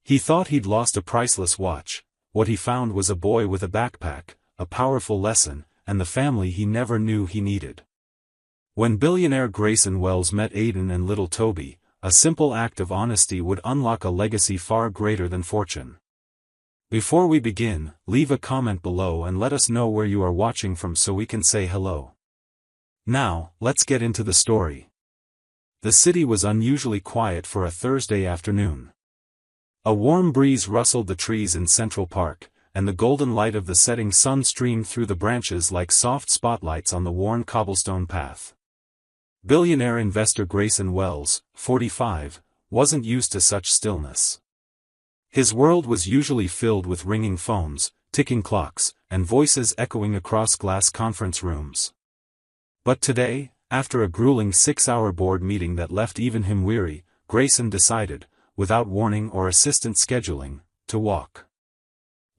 He thought he'd lost a priceless watch. What he found was a boy with a backpack, a powerful lesson, and the family he never knew he needed. When billionaire Grayson Wells met Aiden and little Toby, a simple act of honesty would unlock a legacy far greater than fortune. Before we begin, leave a comment below and let us know where you are watching from so we can say hello. Now, let's get into the story. The city was unusually quiet for a Thursday afternoon. A warm breeze rustled the trees in Central Park, and the golden light of the setting sun streamed through the branches like soft spotlights on the worn cobblestone path. Billionaire investor Grayson Wells, 45, wasn't used to such stillness. His world was usually filled with ringing phones, ticking clocks, and voices echoing across glass conference rooms. But today, after a grueling 6-hour board meeting that left even him weary, Grayson decided, without warning or assistant scheduling, to walk.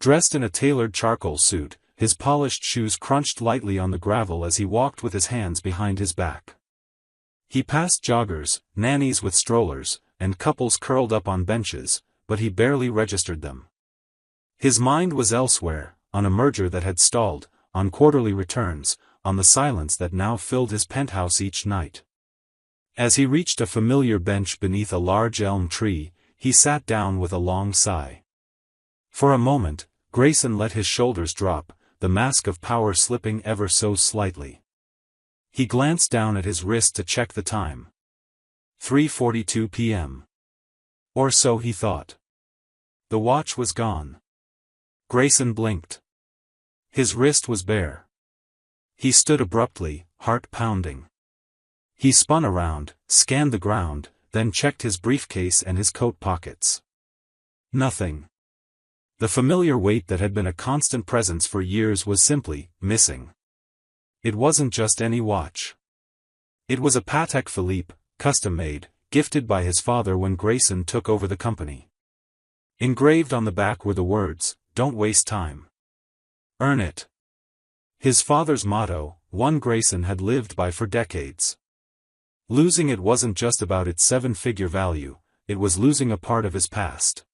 Dressed in a tailored charcoal suit, his polished shoes crunched lightly on the gravel as he walked with his hands behind his back. He passed joggers, nannies with strollers, and couples curled up on benches, but he barely registered them. His mind was elsewhere, on a merger that had stalled, on quarterly returns, on the silence that now filled his penthouse each night. As he reached a familiar bench beneath a large elm tree, he sat down with a long sigh. For a moment, Grayson let his shoulders drop, the mask of power slipping ever so slightly. He glanced down at his wrist to check the time. 3:42 p.m. Or so he thought. The watch was gone. Grayson blinked. His wrist was bare. He stood abruptly, heart pounding. He spun around, scanned the ground, then checked his briefcase and his coat pockets. Nothing. The familiar weight that had been a constant presence for years was simply missing. It wasn't just any watch. It was a Patek Philippe, custom-made, gifted by his father when Grayson took over the company. Engraved on the back were the words, "Don't waste time. Earn it." His father's motto, one Grayson had lived by for decades. Losing it wasn't just about its 7-figure value, it was losing a part of his past.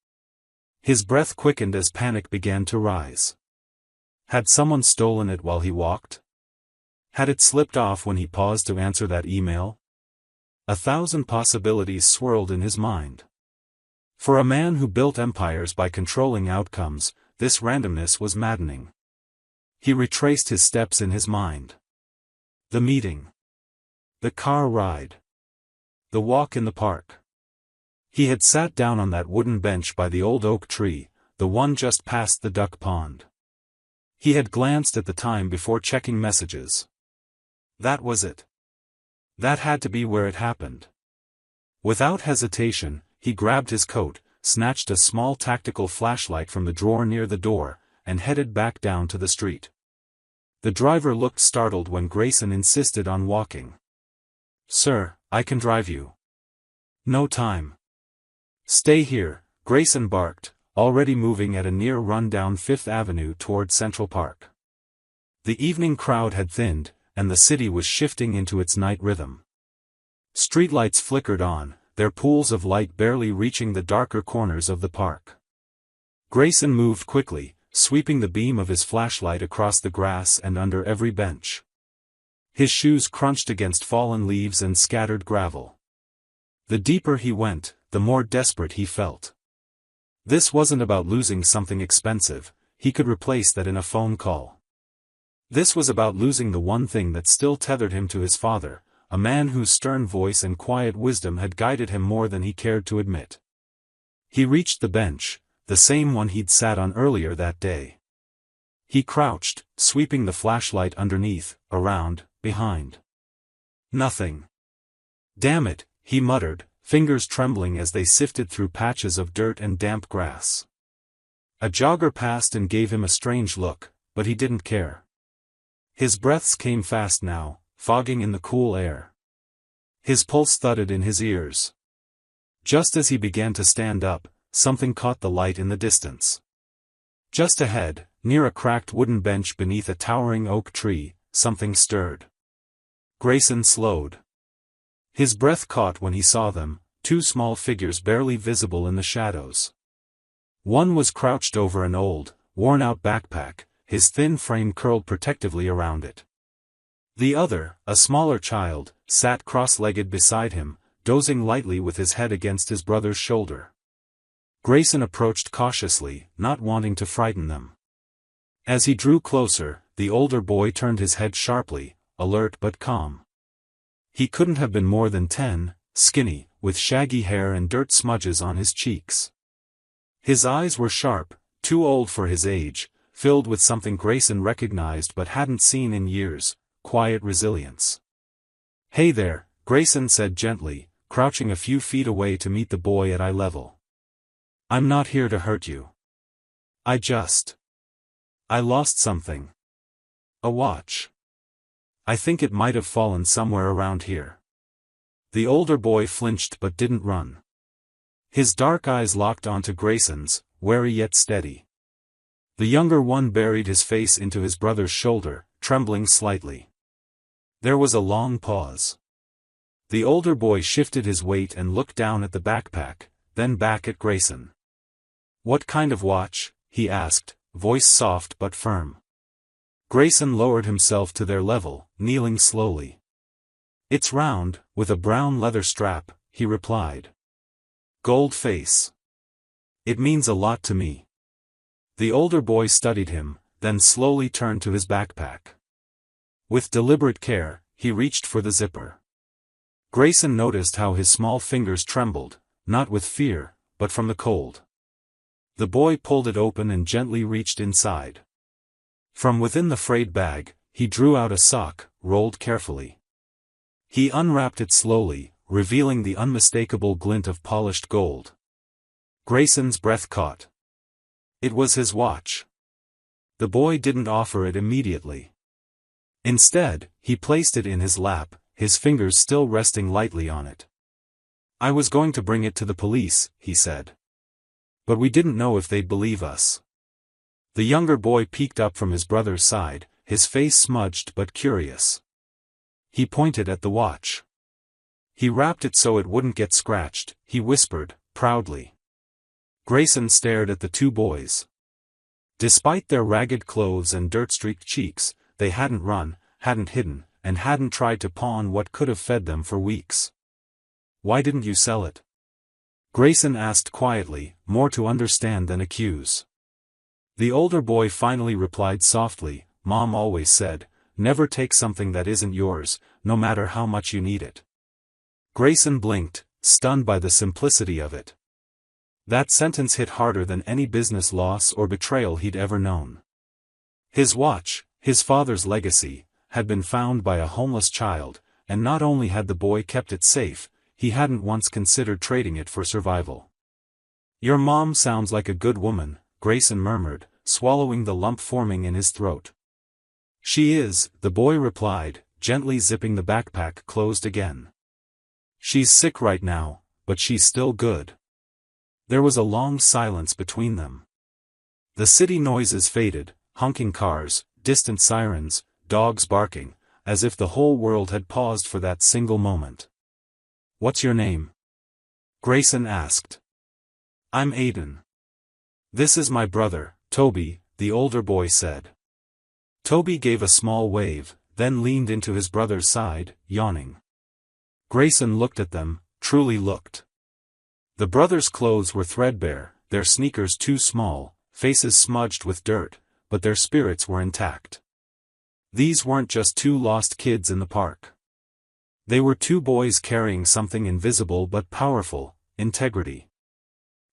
His breath quickened as panic began to rise. Had someone stolen it while he walked? Had it slipped off when he paused to answer that email? 1,000 possibilities swirled in his mind. For a man who built empires by controlling outcomes, this randomness was maddening. He retraced his steps in his mind. The meeting. The car ride. The walk in the park. He had sat down on that wooden bench by the old oak tree, the one just past the duck pond. He had glanced at the time before checking messages. That was it. That had to be where it happened. Without hesitation, he grabbed his coat, snatched a small tactical flashlight from the drawer near the door, and headed back down to the street. The driver looked startled when Grayson insisted on walking. "Sir, I can drive you." "No time." "Stay here," Grayson barked, already moving at a near run-down 5th Avenue toward Central Park. The evening crowd had thinned, and the city was shifting into its night rhythm. Streetlights flickered on, their pools of light barely reaching the darker corners of the park. Grayson moved quickly, sweeping the beam of his flashlight across the grass and under every bench. His shoes crunched against fallen leaves and scattered gravel. The deeper he went, the more desperate he felt. This wasn't about losing something expensive, he could replace that in a phone call. This was about losing the one thing that still tethered him to his father, a man whose stern voice and quiet wisdom had guided him more than he cared to admit. He reached the bench, the same one he'd sat on earlier that day. He crouched, sweeping the flashlight underneath, around, behind. Nothing. "Damn it," he muttered, fingers trembling as they sifted through patches of dirt and damp grass. A jogger passed and gave him a strange look, but he didn't care. His breaths came fast now, fogging in the cool air. His pulse thudded in his ears. Just as he began to stand up, something caught the light in the distance. Just ahead, near a cracked wooden bench beneath a towering oak tree, something stirred. Grayson slowed. His breath caught when he saw them, two small figures barely visible in the shadows. One was crouched over an old, worn-out backpack, his thin frame curled protectively around it. The other, a smaller child, sat cross-legged beside him, dozing lightly with his head against his brother's shoulder. Grayson approached cautiously, not wanting to frighten them. As he drew closer, the older boy turned his head sharply, alert but calm. He couldn't have been more than 10, skinny, with shaggy hair and dirt smudges on his cheeks. His eyes were sharp, too old for his age, filled with something Grayson recognized but hadn't seen in years, quiet resilience. "Hey there," Grayson said gently, crouching a few feet away to meet the boy at eye level. "I'm not here to hurt you. I lost something. A watch. I think it might have fallen somewhere around here." The older boy flinched but didn't run. His dark eyes locked onto Grayson's, wary yet steady. The younger one buried his face into his brother's shoulder, trembling slightly. There was a long pause. The older boy shifted his weight and looked down at the backpack, then back at Grayson. "What kind of watch?" he asked, voice soft but firm. Grayson lowered himself to their level, kneeling slowly. "It's round, with a brown leather strap," he replied. "Gold face. It means a lot to me." The older boy studied him, then slowly turned to his backpack. With deliberate care, he reached for the zipper. Grayson noticed how his small fingers trembled, not with fear, but from the cold. The boy pulled it open and gently reached inside. From within the frayed bag, he drew out a sock, rolled carefully. He unwrapped it slowly, revealing the unmistakable glint of polished gold. Grayson's breath caught. It was his watch. The boy didn't offer it immediately. Instead, he placed it in his lap, his fingers still resting lightly on it. "I was going to bring it to the police," he said. "But we didn't know if they'd believe us." The younger boy peeked up from his brother's side, his face smudged but curious. He pointed at the watch. "He wrapped it so it wouldn't get scratched," he whispered, proudly. Grayson stared at the two boys. Despite their ragged clothes and dirt-streaked cheeks, they hadn't run, hadn't hidden, and hadn't tried to pawn what could have fed them for weeks. "Why didn't you sell it?" Grayson asked quietly, more to understand than accuse. The older boy finally replied softly, "Mom always said, never take something that isn't yours, no matter how much you need it." Grayson blinked, stunned by the simplicity of it. That sentence hit harder than any business loss or betrayal he'd ever known. His watch, his father's legacy, had been found by a homeless child, and not only had the boy kept it safe, he hadn't once considered trading it for survival. "Your mom sounds like a good woman," Grayson murmured, swallowing the lump forming in his throat. "She is," the boy replied, gently zipping the backpack closed again. "She's sick right now, but she's still good." There was a long silence between them. The city noises faded, honking cars, distant sirens, dogs barking, as if the whole world had paused for that single moment. "What's your name?" Grayson asked. "I'm Aiden." "This is my brother, Toby," the older boy said. Toby gave a small wave, then leaned into his brother's side, yawning. Grayson looked at them, truly looked. The brothers' clothes were threadbare, their sneakers too small, faces smudged with dirt, but their spirits were intact. These weren't just two lost kids in the park. They were two boys carrying something invisible but powerful, integrity.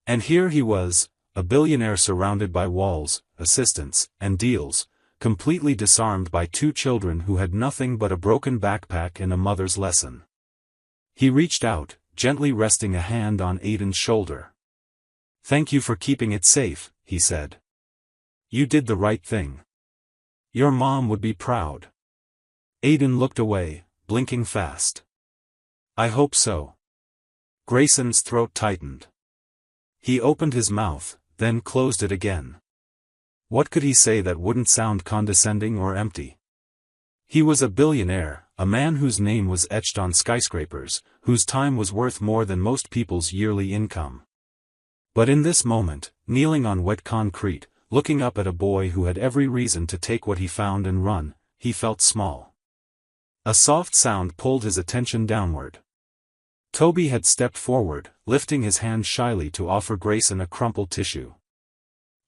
And here he was, a billionaire surrounded by walls, assistants, and deals, completely disarmed by two children who had nothing but a broken backpack and a mother's lesson. He reached out, gently resting a hand on Aiden's shoulder. "Thank you for keeping it safe," he said. "You did the right thing. Your mom would be proud." Aiden looked away, blinking fast. "I hope so." Grayson's throat tightened. He opened his mouth, then closed it again. What could he say that wouldn't sound condescending or empty? He was a billionaire, a man whose name was etched on skyscrapers, whose time was worth more than most people's yearly income. But in this moment, kneeling on wet concrete, looking up at a boy who had every reason to take what he found and run, he felt small. A soft sound pulled his attention downward. Toby had stepped forward, lifting his hand shyly to offer Grayson a crumpled tissue.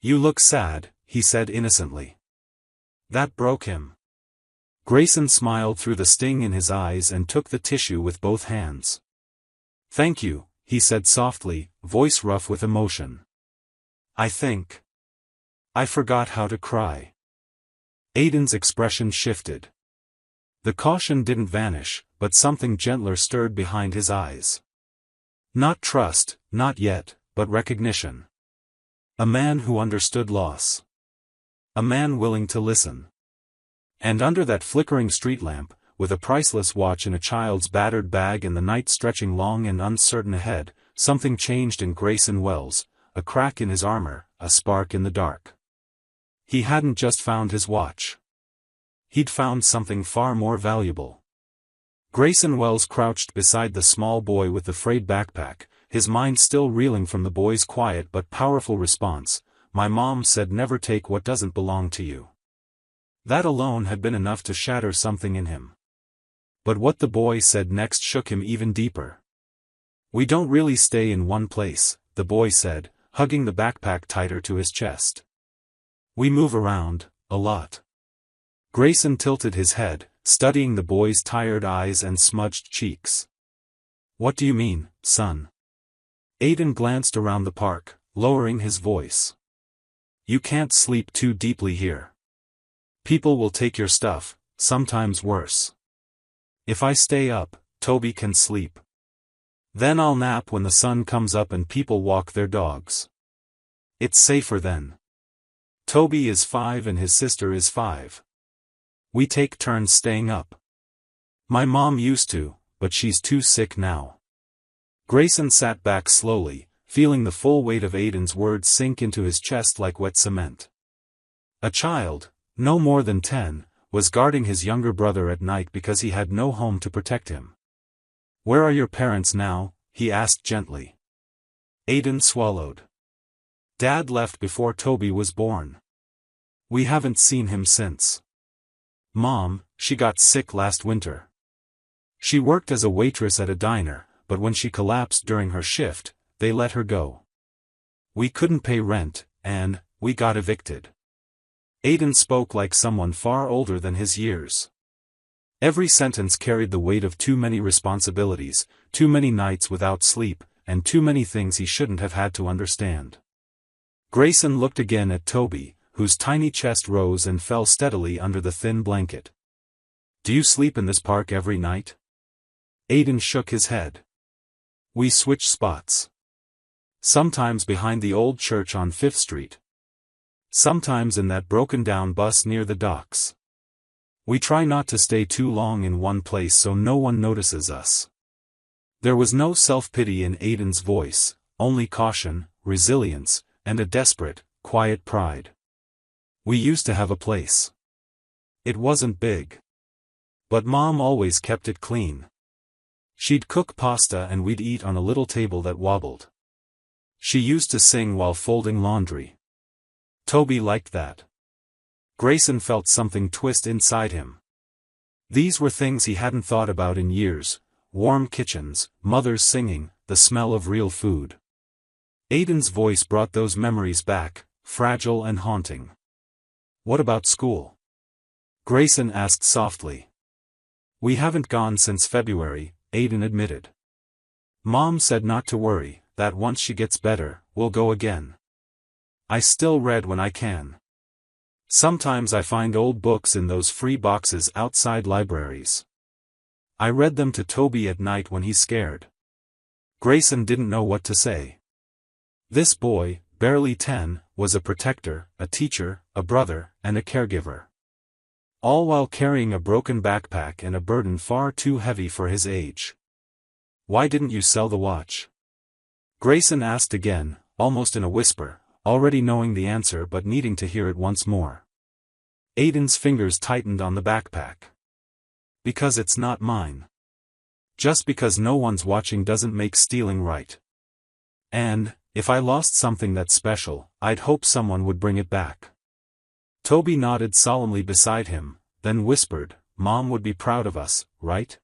"You look sad," he said innocently. That broke him. Grayson smiled through the sting in his eyes and took the tissue with both hands. "Thank you," he said softly, voice rough with emotion. I forgot how to cry." Aiden's expression shifted. The caution didn't vanish, but something gentler stirred behind his eyes. Not trust, not yet, but recognition. A man who understood loss. A man willing to listen. And under that flickering street lamp, with a priceless watch in a child's battered bag and the night stretching long and uncertain ahead, something changed in Grayson Wells, a crack in his armor, a spark in the dark. He hadn't just found his watch. He'd found something far more valuable. Grayson Wells crouched beside the small boy with the frayed backpack, his mind still reeling from the boy's quiet but powerful response, "My mom said never take what doesn't belong to you." That alone had been enough to shatter something in him. But what the boy said next shook him even deeper. "We don't really stay in one place," the boy said, hugging the backpack tighter to his chest. "We move around, a lot." Grayson tilted his head, studying the boy's tired eyes and smudged cheeks. "What do you mean, son?" Aiden glanced around the park, lowering his voice. "You can't sleep too deeply here. People will take your stuff, sometimes worse. If I stay up, Toby can sleep. Then I'll nap when the sun comes up and people walk their dogs. It's safer then. Toby is 5 and his sister is 5. We take turns staying up. My mom used to, but she's too sick now." Grayson sat back slowly, feeling the full weight of Aiden's words sink into his chest like wet cement. A child, no more than 10, was guarding his younger brother at night because he had no home to protect him. "Where are your parents now?" he asked gently. Aiden swallowed. "Dad left before Toby was born. We haven't seen him since. Mom, she got sick last winter. She worked as a waitress at a diner, but when she collapsed during her shift, they let her go. We couldn't pay rent, and we got evicted." Aiden spoke like someone far older than his years. Every sentence carried the weight of too many responsibilities, too many nights without sleep, and too many things he shouldn't have had to understand. Grayson looked again at Toby, whose tiny chest rose and fell steadily under the thin blanket. "Do you sleep in this park every night?" Aiden shook his head. "We switch spots. Sometimes behind the old church on 5th Street. Sometimes in that broken-down bus near the docks. We try not to stay too long in one place so no one notices us." There was no self-pity in Aiden's voice, only caution, resilience, and a desperate, quiet pride. "We used to have a place. It wasn't big. But Mom always kept it clean. She'd cook pasta and we'd eat on a little table that wobbled. She used to sing while folding laundry. Toby liked that." Grayson felt something twist inside him. These were things he hadn't thought about in years: warm kitchens, mothers singing, the smell of real food. Aiden's voice brought those memories back, fragile and haunting. "What about school?" Grayson asked softly. "We haven't gone since February," Aiden admitted. "Mom said not to worry, that once she gets better, we'll go again. I still read when I can. Sometimes I find old books in those free boxes outside libraries. I read them to Toby at night when he's scared." Grayson didn't know what to say. This boy, barely 10, was a protector, a teacher, a brother, and a caregiver. All while carrying a broken backpack and a burden far too heavy for his age. "Why didn't you sell the watch?" Grayson asked again, almost in a whisper, already knowing the answer but needing to hear it once more. Aiden's fingers tightened on the backpack. "Because it's not mine. Just because no one's watching doesn't make stealing right. And, If I lost something that special, I'd hope someone would bring it back. Toby nodded solemnly beside him, then whispered, Mom would be proud of us, right?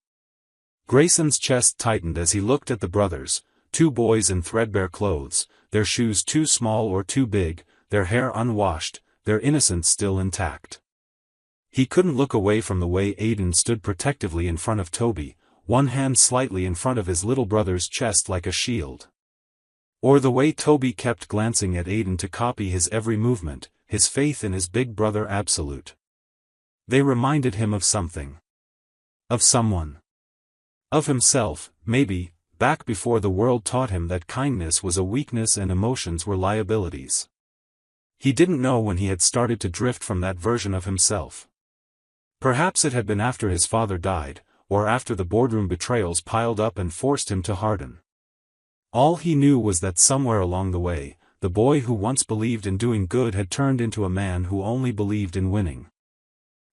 Grayson's chest tightened as he looked at the brothers, two boys in threadbare clothes, their shoes too small or too big, their hair unwashed, their innocence still intact. He couldn't look away from the way Aiden stood protectively in front of Toby, one hand slightly in front of his little brother's chest like a shield. Or the way Toby kept glancing at Aiden to copy his every movement, his faith in his big brother absolute. They reminded him of something. Of someone. Of himself, maybe, back before the world taught him that kindness was a weakness and emotions were liabilities. He didn't know when he had started to drift from that version of himself. Perhaps it had been after his father died, or after the boardroom betrayals piled up and forced him to harden. All he knew was that somewhere along the way, the boy who once believed in doing good had turned into a man who only believed in winning.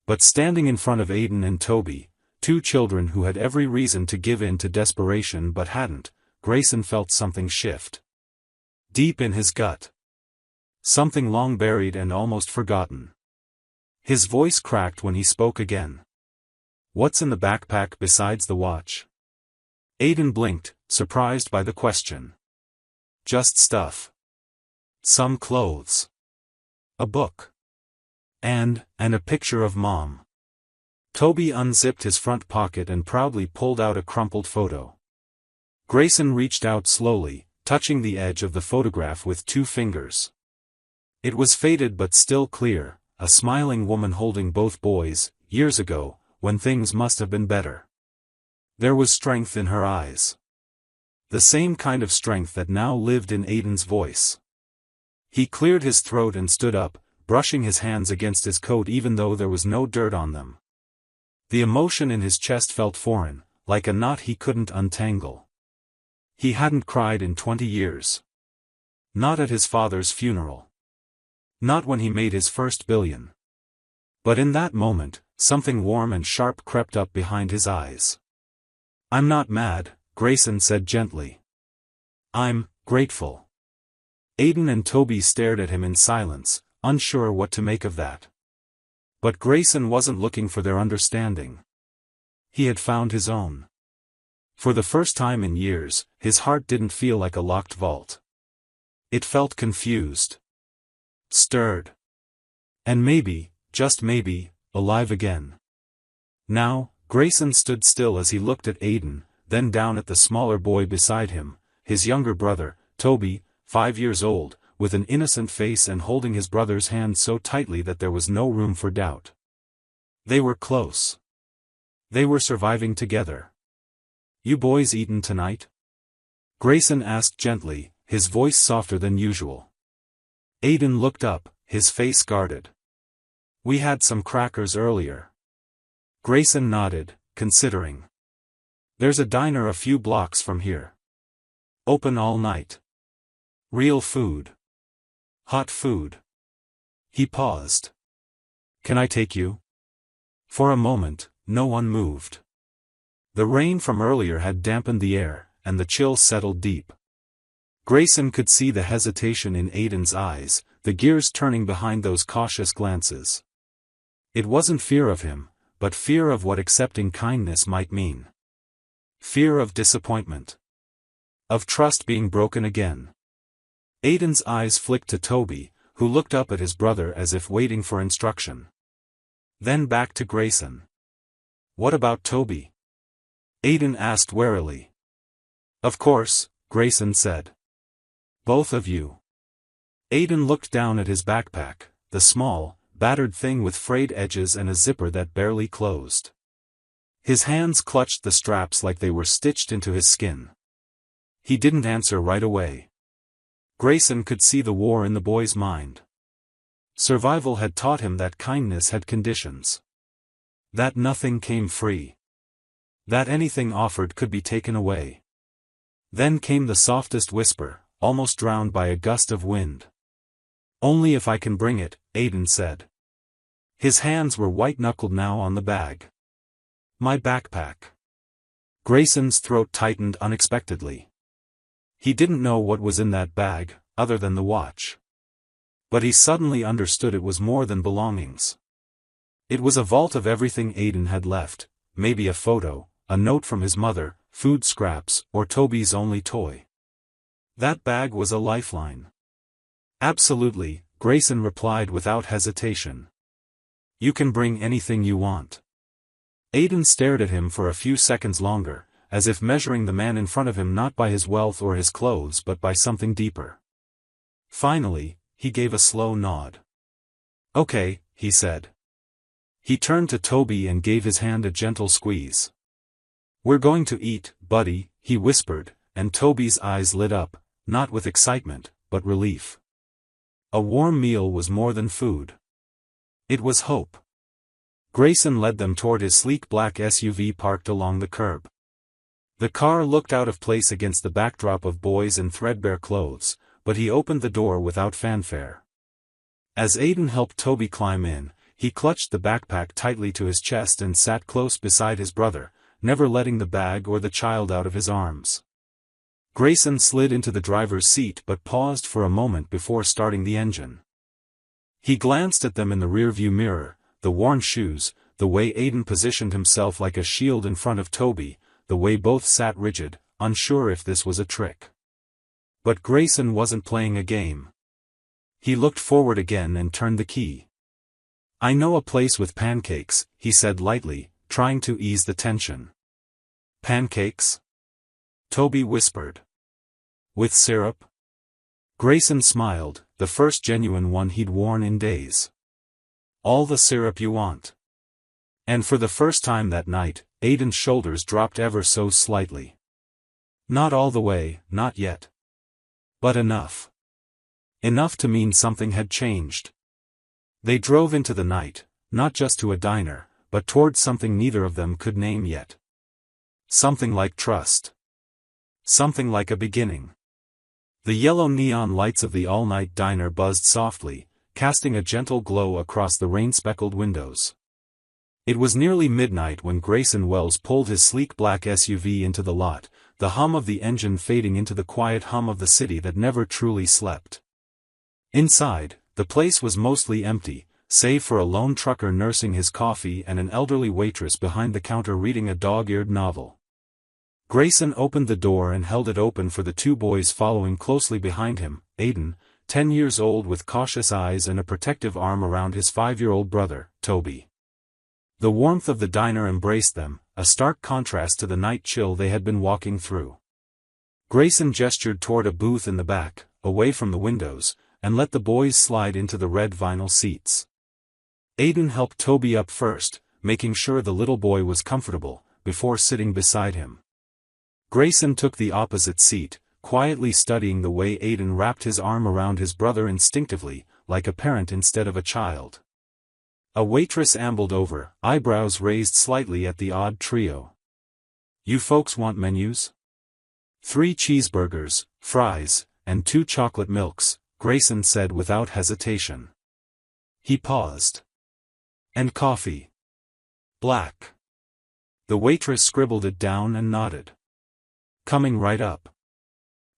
But standing in front of Aiden and Toby, two children who had every reason to give in to desperation but hadn't, Grayson felt something shift. Deep in his gut. Something long buried and almost forgotten. His voice cracked when he spoke again. What's in the backpack besides the watch? Aiden blinked, surprised by the question. Just stuff. Some clothes. A book. And a picture of Mom. Toby unzipped his front pocket and proudly pulled out a crumpled photo. Grayson reached out slowly, touching the edge of the photograph with two fingers. It was faded but still clear, a smiling woman holding both boys, years ago, when things must have been better. There was strength in her eyes. The same kind of strength that now lived in Aiden's voice. He cleared his throat and stood up, brushing his hands against his coat even though there was no dirt on them. The emotion in his chest felt foreign, like a knot he couldn't untangle. He hadn't cried in 20 years. Not at his father's funeral. Not when he made his first billion. But in that moment, something warm and sharp crept up behind his eyes. I'm not mad, Grayson said gently. I'm grateful. Aiden and Toby stared at him in silence, unsure what to make of that. But Grayson wasn't looking for their understanding. He had found his own. For the first time in years, his heart didn't feel like a locked vault. It felt confused. Stirred. And maybe, just maybe, alive again. Now, Grayson stood still as he looked at Aiden, then down at the smaller boy beside him, his younger brother, Toby, 5 years old, with an innocent face and holding his brother's hand so tightly that there was no room for doubt. They were close. They were surviving together. You boys eaten tonight? Grayson asked gently, his voice softer than usual. Aiden looked up, his face guarded. We had some crackers earlier. Grayson nodded, considering. There's a diner a few blocks from here. Open all night. Real food. Hot food. He paused. Can I take you? For a moment, no one moved. The rain from earlier had dampened the air, and the chill settled deep. Grayson could see the hesitation in Aiden's eyes, the gears turning behind those cautious glances. It wasn't fear of him, but fear of what accepting kindness might mean. Fear of disappointment. Of trust being broken again. Aiden's eyes flicked to Toby, who looked up at his brother as if waiting for instruction. Then back to Grayson. What about Toby? Aiden asked warily. Of course, Grayson said. Both of you. Aiden looked down at his backpack, the small, battered thing with frayed edges and a zipper that barely closed. His hands clutched the straps like they were stitched into his skin. He didn't answer right away. Grayson could see the war in the boy's mind. Survival had taught him that kindness had conditions. That nothing came free. That anything offered could be taken away. Then came the softest whisper, almost drowned by a gust of wind. Only if I can bring it, Aiden said. His hands were white-knuckled now on the bag. My backpack. Grayson's throat tightened unexpectedly. He didn't know what was in that bag, other than the watch. But he suddenly understood it was more than belongings. It was a vault of everything Aiden had left, maybe a photo, a note from his mother, food scraps, or Toby's only toy. That bag was a lifeline. Absolutely, Grayson replied without hesitation. You can bring anything you want. Aiden stared at him for a few seconds longer, as if measuring the man in front of him not by his wealth or his clothes but by something deeper. Finally, he gave a slow nod. Okay, he said. He turned to Toby and gave his hand a gentle squeeze. We're going to eat, buddy, he whispered, and Toby's eyes lit up, not with excitement, but relief. A warm meal was more than food. It was hope. Grayson led them toward his sleek black SUV parked along the curb. The car looked out of place against the backdrop of boys in threadbare clothes, but he opened the door without fanfare. As Aiden helped Toby climb in, he clutched the backpack tightly to his chest and sat close beside his brother, never letting the bag or the child out of his arms. Grayson slid into the driver's seat but paused for a moment before starting the engine. He glanced at them in the rearview mirror, the worn shoes, the way Aiden positioned himself like a shield in front of Toby, the way both sat rigid, unsure if this was a trick. But Grayson wasn't playing a game. He looked forward again and turned the key. I know a place with pancakes, he said lightly, trying to ease the tension. Pancakes? Toby whispered. With syrup? Grayson smiled, the first genuine one he'd worn in days. All the syrup you want. And for the first time that night, Aiden's shoulders dropped ever so slightly. Not all the way, not yet. But enough. Enough to mean something had changed. They drove into the night, not just to a diner, but toward something neither of them could name yet. Something like trust. Something like a beginning. The yellow neon lights of the all-night diner buzzed softly, casting a gentle glow across the rain-speckled windows. It was nearly midnight when Grayson Wells pulled his sleek black SUV into the lot, the hum of the engine fading into the quiet hum of the city that never truly slept. Inside, the place was mostly empty, save for a lone trucker nursing his coffee and an elderly waitress behind the counter reading a dog-eared novel. Grayson opened the door and held it open for the two boys following closely behind him, Aiden, 10 years old with cautious eyes and a protective arm around his 5-year-old brother, Toby. The warmth of the diner embraced them, a stark contrast to the night chill they had been walking through. Grayson gestured toward a booth in the back, away from the windows, and let the boys slide into the red vinyl seats. Aiden helped Toby up first, making sure the little boy was comfortable, before sitting beside him. Grayson took the opposite seat, quietly studying the way Aiden wrapped his arm around his brother instinctively, like a parent instead of a child. A waitress ambled over, eyebrows raised slightly at the odd trio. You folks want menus? 3 cheeseburgers, fries, and 2 chocolate milks, Grayson said without hesitation. He paused. And coffee. Black. The waitress scribbled it down and nodded. Coming right up.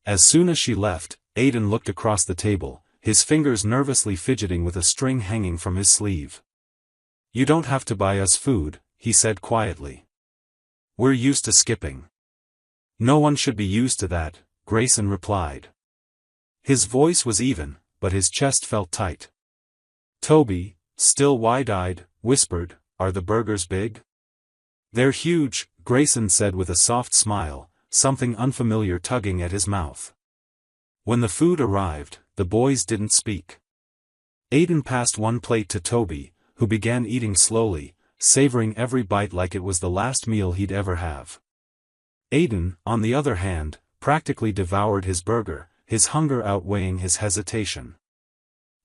As soon as she left, Aiden looked across the table, his fingers nervously fidgeting with a string hanging from his sleeve. You don't have to buy us food, he said quietly. We're used to skipping. No one should be used to that, Grayson replied. His voice was even, but his chest felt tight. Toby, still wide-eyed, whispered, Are the burgers big? They're huge, Grayson said with a soft smile, something unfamiliar tugging at his mouth. When the food arrived, the boys didn't speak. Aiden passed one plate to Toby, who began eating slowly, savoring every bite like it was the last meal he'd ever have. Aiden, on the other hand, practically devoured his burger, his hunger outweighing his hesitation.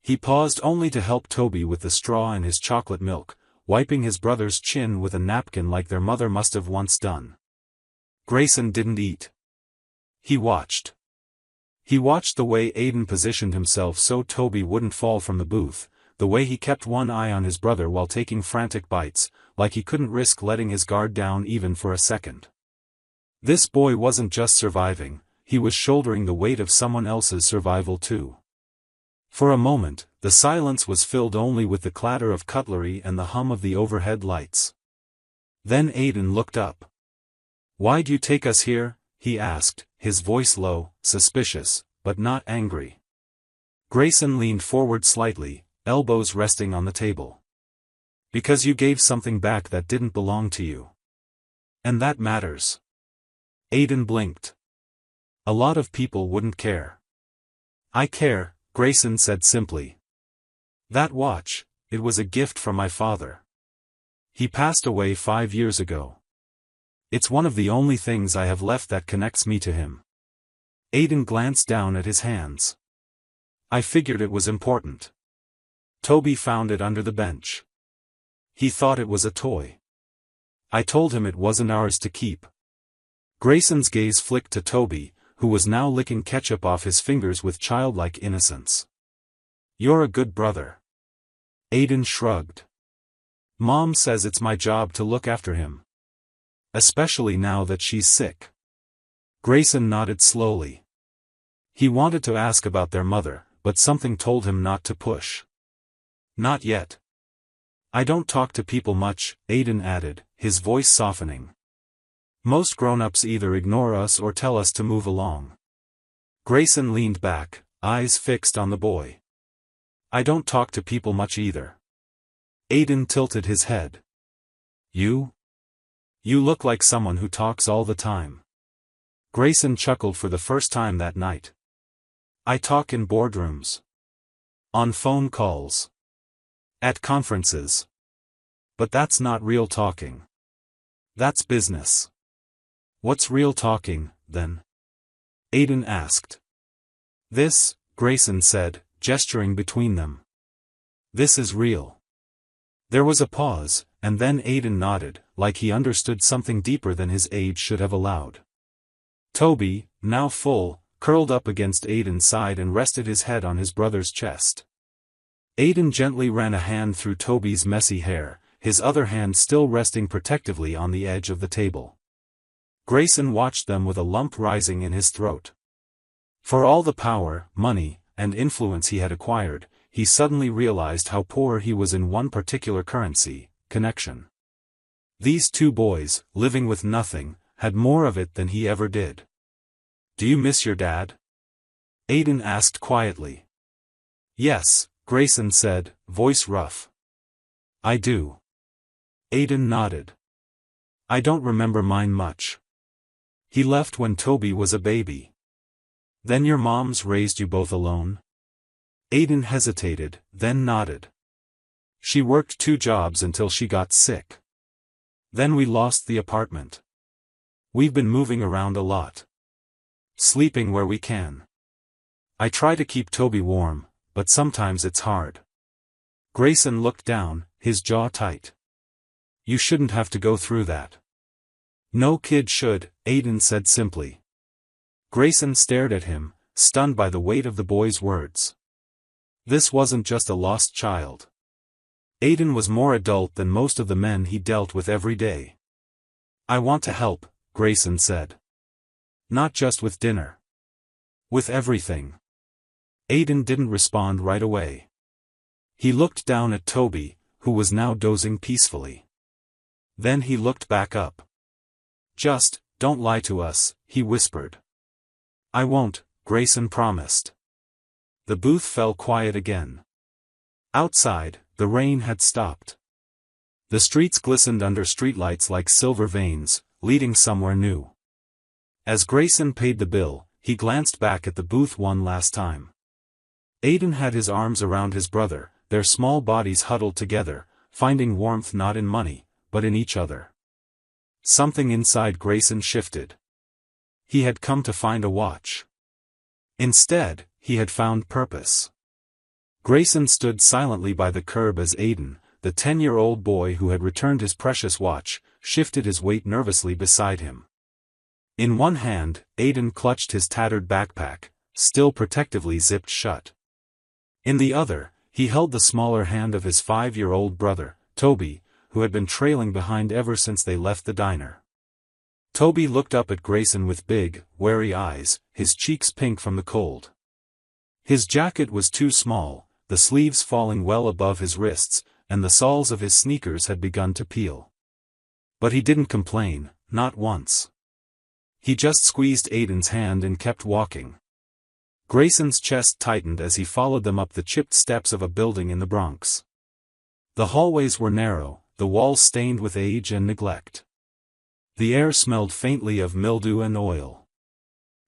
He paused only to help Toby with the straw and his chocolate milk, wiping his brother's chin with a napkin like their mother must have once done. Grayson didn't eat. He watched. He watched the way Aiden positioned himself so Toby wouldn't fall from the booth, the way he kept one eye on his brother while taking frantic bites, like he couldn't risk letting his guard down even for a second. This boy wasn't just surviving, he was shouldering the weight of someone else's survival too. For a moment, the silence was filled only with the clatter of cutlery and the hum of the overhead lights. Then Aidan looked up. "Why'd you take us here?" he asked, his voice low, suspicious, but not angry. Grayson leaned forward slightly, elbows resting on the table. "Because you gave something back that didn't belong to you. And that matters." Aidan blinked. "A lot of people wouldn't care." "I care," Grayson said simply. "That watch, it was a gift from my father. He passed away 5 years ago. It's one of the only things I have left that connects me to him." Aidan glanced down at his hands. "I figured it was important. Toby found it under the bench. He thought it was a toy. I told him it wasn't ours to keep." Grayson's gaze flicked to Toby, who was now licking ketchup off his fingers with childlike innocence. "You're a good brother." Aidan shrugged. "Mom says it's my job to look after him. Especially now that she's sick." Grayson nodded slowly. He wanted to ask about their mother, but something told him not to push. "Not yet. I don't talk to people much," Aidan added, his voice softening. "Most grown-ups either ignore us or tell us to move along." Grayson leaned back, eyes fixed on the boy. "I don't talk to people much either." Aidan tilted his head. You look like someone who talks all the time." Grayson chuckled for the first time that night. "I talk in boardrooms. On phone calls. At conferences. But that's not real talking. That's business." "What's real talking, then?" Aidan asked. "This," Grayson said, gesturing between them. "This is real." There was a pause, and then Aidan nodded, like he understood something deeper than his age should have allowed. Toby, now full, curled up against Aidan's side and rested his head on his brother's chest. Aidan gently ran a hand through Toby's messy hair, his other hand still resting protectively on the edge of the table. Grayson watched them with a lump rising in his throat. For all the power, money, and influence he had acquired, he suddenly realized how poor he was in one particular currency: connection. These two boys, living with nothing, had more of it than he ever did. "Do you miss your dad?" Aidan asked quietly. "Yes," Grayson said, voice rough. "I do." Aidan nodded. "I don't remember mine much. He left when Toby was a baby." "Then your moms raised you both alone?" Aidan hesitated, then nodded. "She worked 2 jobs until she got sick. Then we lost the apartment. We've been moving around a lot. Sleeping where we can. I try to keep Toby warm, but sometimes it's hard." Grayson looked down, his jaw tight. "You shouldn't have to go through that." "No kid should," Aidan said simply. Grayson stared at him, stunned by the weight of the boy's words. This wasn't just a lost child. Aidan was more adult than most of the men he dealt with every day. "I want to help," Grayson said. "Not just with dinner. With everything." Aidan didn't respond right away. He looked down at Toby, who was now dozing peacefully. Then he looked back up. "Just, don't lie to us," he whispered. "I won't," Grayson promised. The booth fell quiet again. Outside, the rain had stopped. The streets glistened under streetlights like silver veins, leading somewhere new. As Grayson paid the bill, he glanced back at the booth one last time. Aidan had his arms around his brother, their small bodies huddled together, finding warmth not in money, but in each other. Something inside Grayson shifted. He had come to find a watch. Instead, he had found purpose. Grayson stood silently by the curb as Aidan, the 10-year-old boy who had returned his precious watch, shifted his weight nervously beside him. In one hand, Aidan clutched his tattered backpack, still protectively zipped shut. In the other, he held the smaller hand of his 5-year-old brother, Toby, who had been trailing behind ever since they left the diner. Toby looked up at Grayson with big, wary eyes, his cheeks pink from the cold. His jacket was too small, the sleeves falling well above his wrists, and the soles of his sneakers had begun to peel. But he didn't complain, not once. He just squeezed Aiden's hand and kept walking. Grayson's chest tightened as he followed them up the chipped steps of a building in the Bronx. The hallways were narrow, the walls stained with age and neglect. The air smelled faintly of mildew and oil.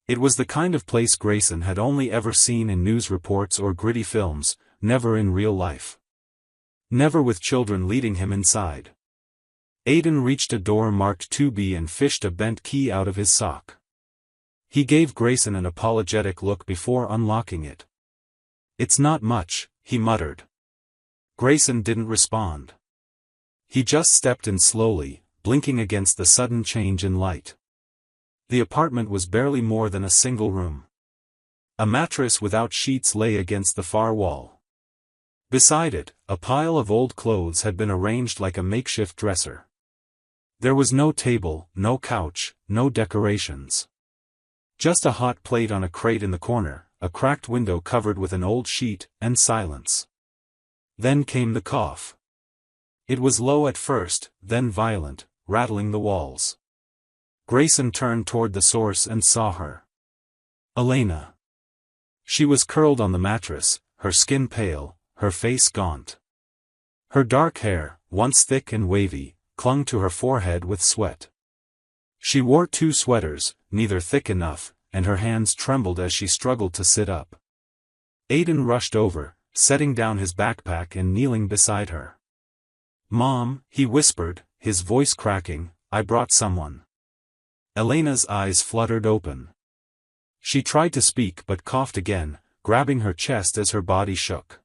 It was the kind of place Grayson had only ever seen in news reports or gritty films, never in real life. Never with children leading him inside. Aiden reached a door marked 2B and fished a bent key out of his sock. He gave Grayson an apologetic look before unlocking it. "It's not much," he muttered. Grayson didn't respond. He just stepped in slowly, blinking against the sudden change in light. The apartment was barely more than a single room. A mattress without sheets lay against the far wall. Beside it, a pile of old clothes had been arranged like a makeshift dresser. There was no table, no couch, no decorations. Just a hot plate on a crate in the corner, a cracked window covered with an old sheet, and silence. Then came the cough. It was low at first, then violent, rattling the walls. Grayson turned toward the source and saw her. Elena. She was curled on the mattress, her skin pale, her face gaunt. Her dark hair, once thick and wavy, clung to her forehead with sweat. She wore 2 sweaters, neither thick enough, and her hands trembled as she struggled to sit up. Aiden rushed over, setting down his backpack and kneeling beside her. "Mom," he whispered, his voice cracking, "I brought someone." Elena's eyes fluttered open. She tried to speak but coughed again, grabbing her chest as her body shook.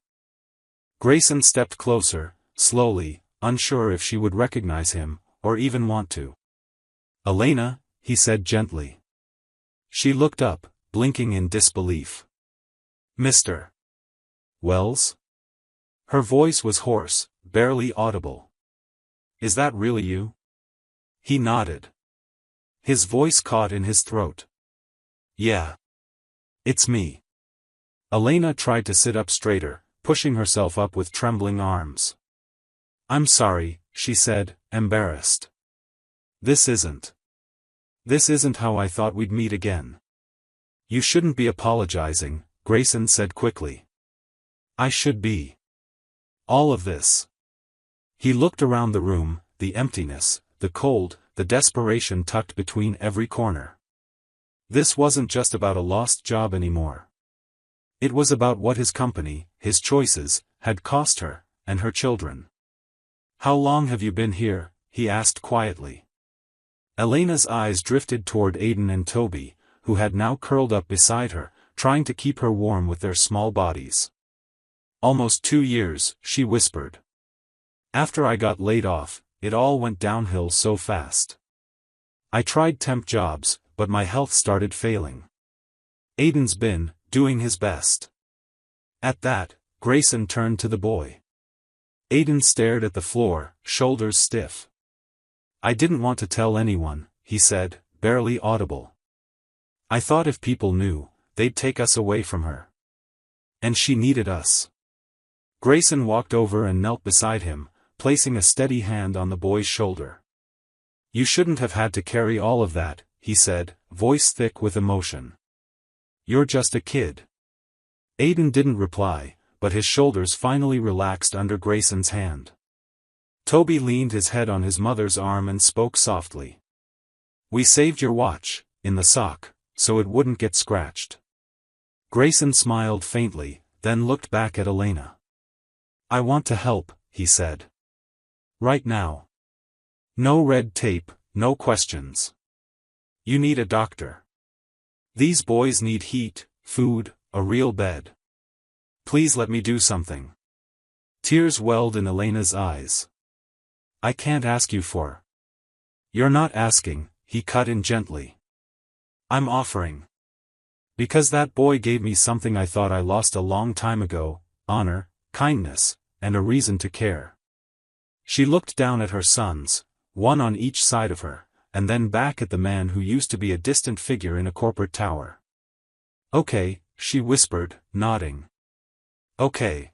Grayson stepped closer, slowly, unsure if she would recognize him, or even want to. "Elena," he said gently. She looked up, blinking in disbelief. "Mr. Wells?" Her voice was hoarse, barely audible. "Is that really you?" He nodded. His voice caught in his throat. "Yeah. It's me." Elena tried to sit up straighter, pushing herself up with trembling arms. "I'm sorry," she said, embarrassed. This isn't how I thought we'd meet again." "You shouldn't be apologizing," Grayson said quickly. "I should be. All of this." He looked around the room, the emptiness, the cold, the desperation tucked between every corner. This wasn't just about a lost job anymore. It was about what his company, his choices, had cost her, and her children. "How long have you been here?" he asked quietly. Elena's eyes drifted toward Aiden and Toby, who had now curled up beside her, trying to keep her warm with their small bodies. "Almost 2 years," she whispered. "After I got laid off, it all went downhill so fast. I tried temp jobs, but my health started failing. Aiden's been doing his best." At that, Grayson turned to the boy. Aiden stared at the floor, shoulders stiff. "I didn't want to tell anyone," he said, barely audible. "I thought if people knew, they'd take us away from her. And she needed us." Grayson walked over and knelt beside him, placing a steady hand on the boy's shoulder. "You shouldn't have had to carry all of that," he said, voice thick with emotion. "You're just a kid." Aiden didn't reply, but his shoulders finally relaxed under Grayson's hand. Toby leaned his head on his mother's arm and spoke softly. "We saved your watch, in the sock, so it wouldn't get scratched." Grayson smiled faintly, then looked back at Elena. "I want to help," he said. "Right now. No red tape, no questions. You need a doctor. These boys need heat, food, a real bed. Please let me do something." Tears welled in Elena's eyes. "I can't ask you for." "You're not asking," he cut in gently. "I'm offering. Because that boy gave me something I thought I lost a long time ago: honor, kindness, and a reason to care." She looked down at her sons, one on each side of her, and then back at the man who used to be a distant figure in a corporate tower. "Okay," she whispered, nodding. "Okay."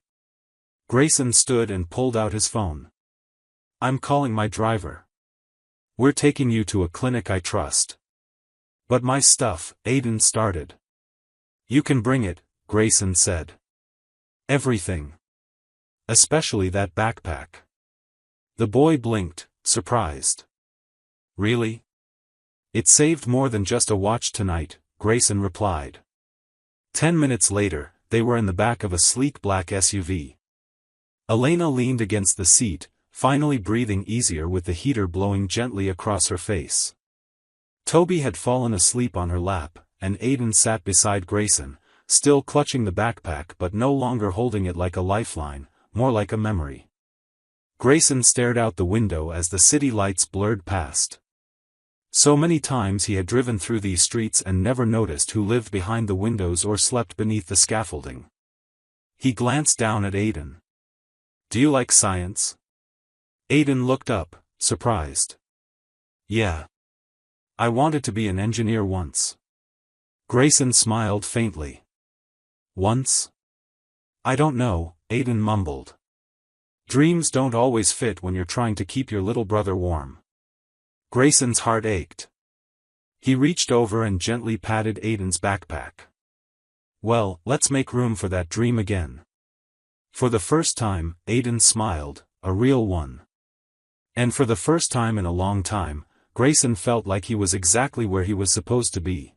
Grayson stood and pulled out his phone. "I'm calling my driver. We're taking you to a clinic I trust." "But my stuff," Aiden started. "You can bring it," Grayson said. "Everything. Especially that backpack." The boy blinked, surprised. "Really?" "It saved more than just a watch tonight," Grayson replied. 10 minutes later, they were in the back of a sleek black SUV. Elena leaned against the seat, finally breathing easier with the heater blowing gently across her face. Toby had fallen asleep on her lap, and Aiden sat beside Grayson, still clutching the backpack but no longer holding it like a lifeline, more like a memory. Grayson stared out the window as the city lights blurred past. So many times he had driven through these streets and never noticed who lived behind the windows or slept beneath the scaffolding. He glanced down at Aiden. "Do you like science?" Aiden looked up, surprised. "Yeah. I wanted to be an engineer once." Grayson smiled faintly. "Once?" "I don't know," Aiden mumbled. "Dreams don't always fit when you're trying to keep your little brother warm." Grayson's heart ached. He reached over and gently patted Aiden's backpack. "Well, let's make room for that dream again." For the first time, Aiden smiled, a real one. And for the first time in a long time, Grayson felt like he was exactly where he was supposed to be.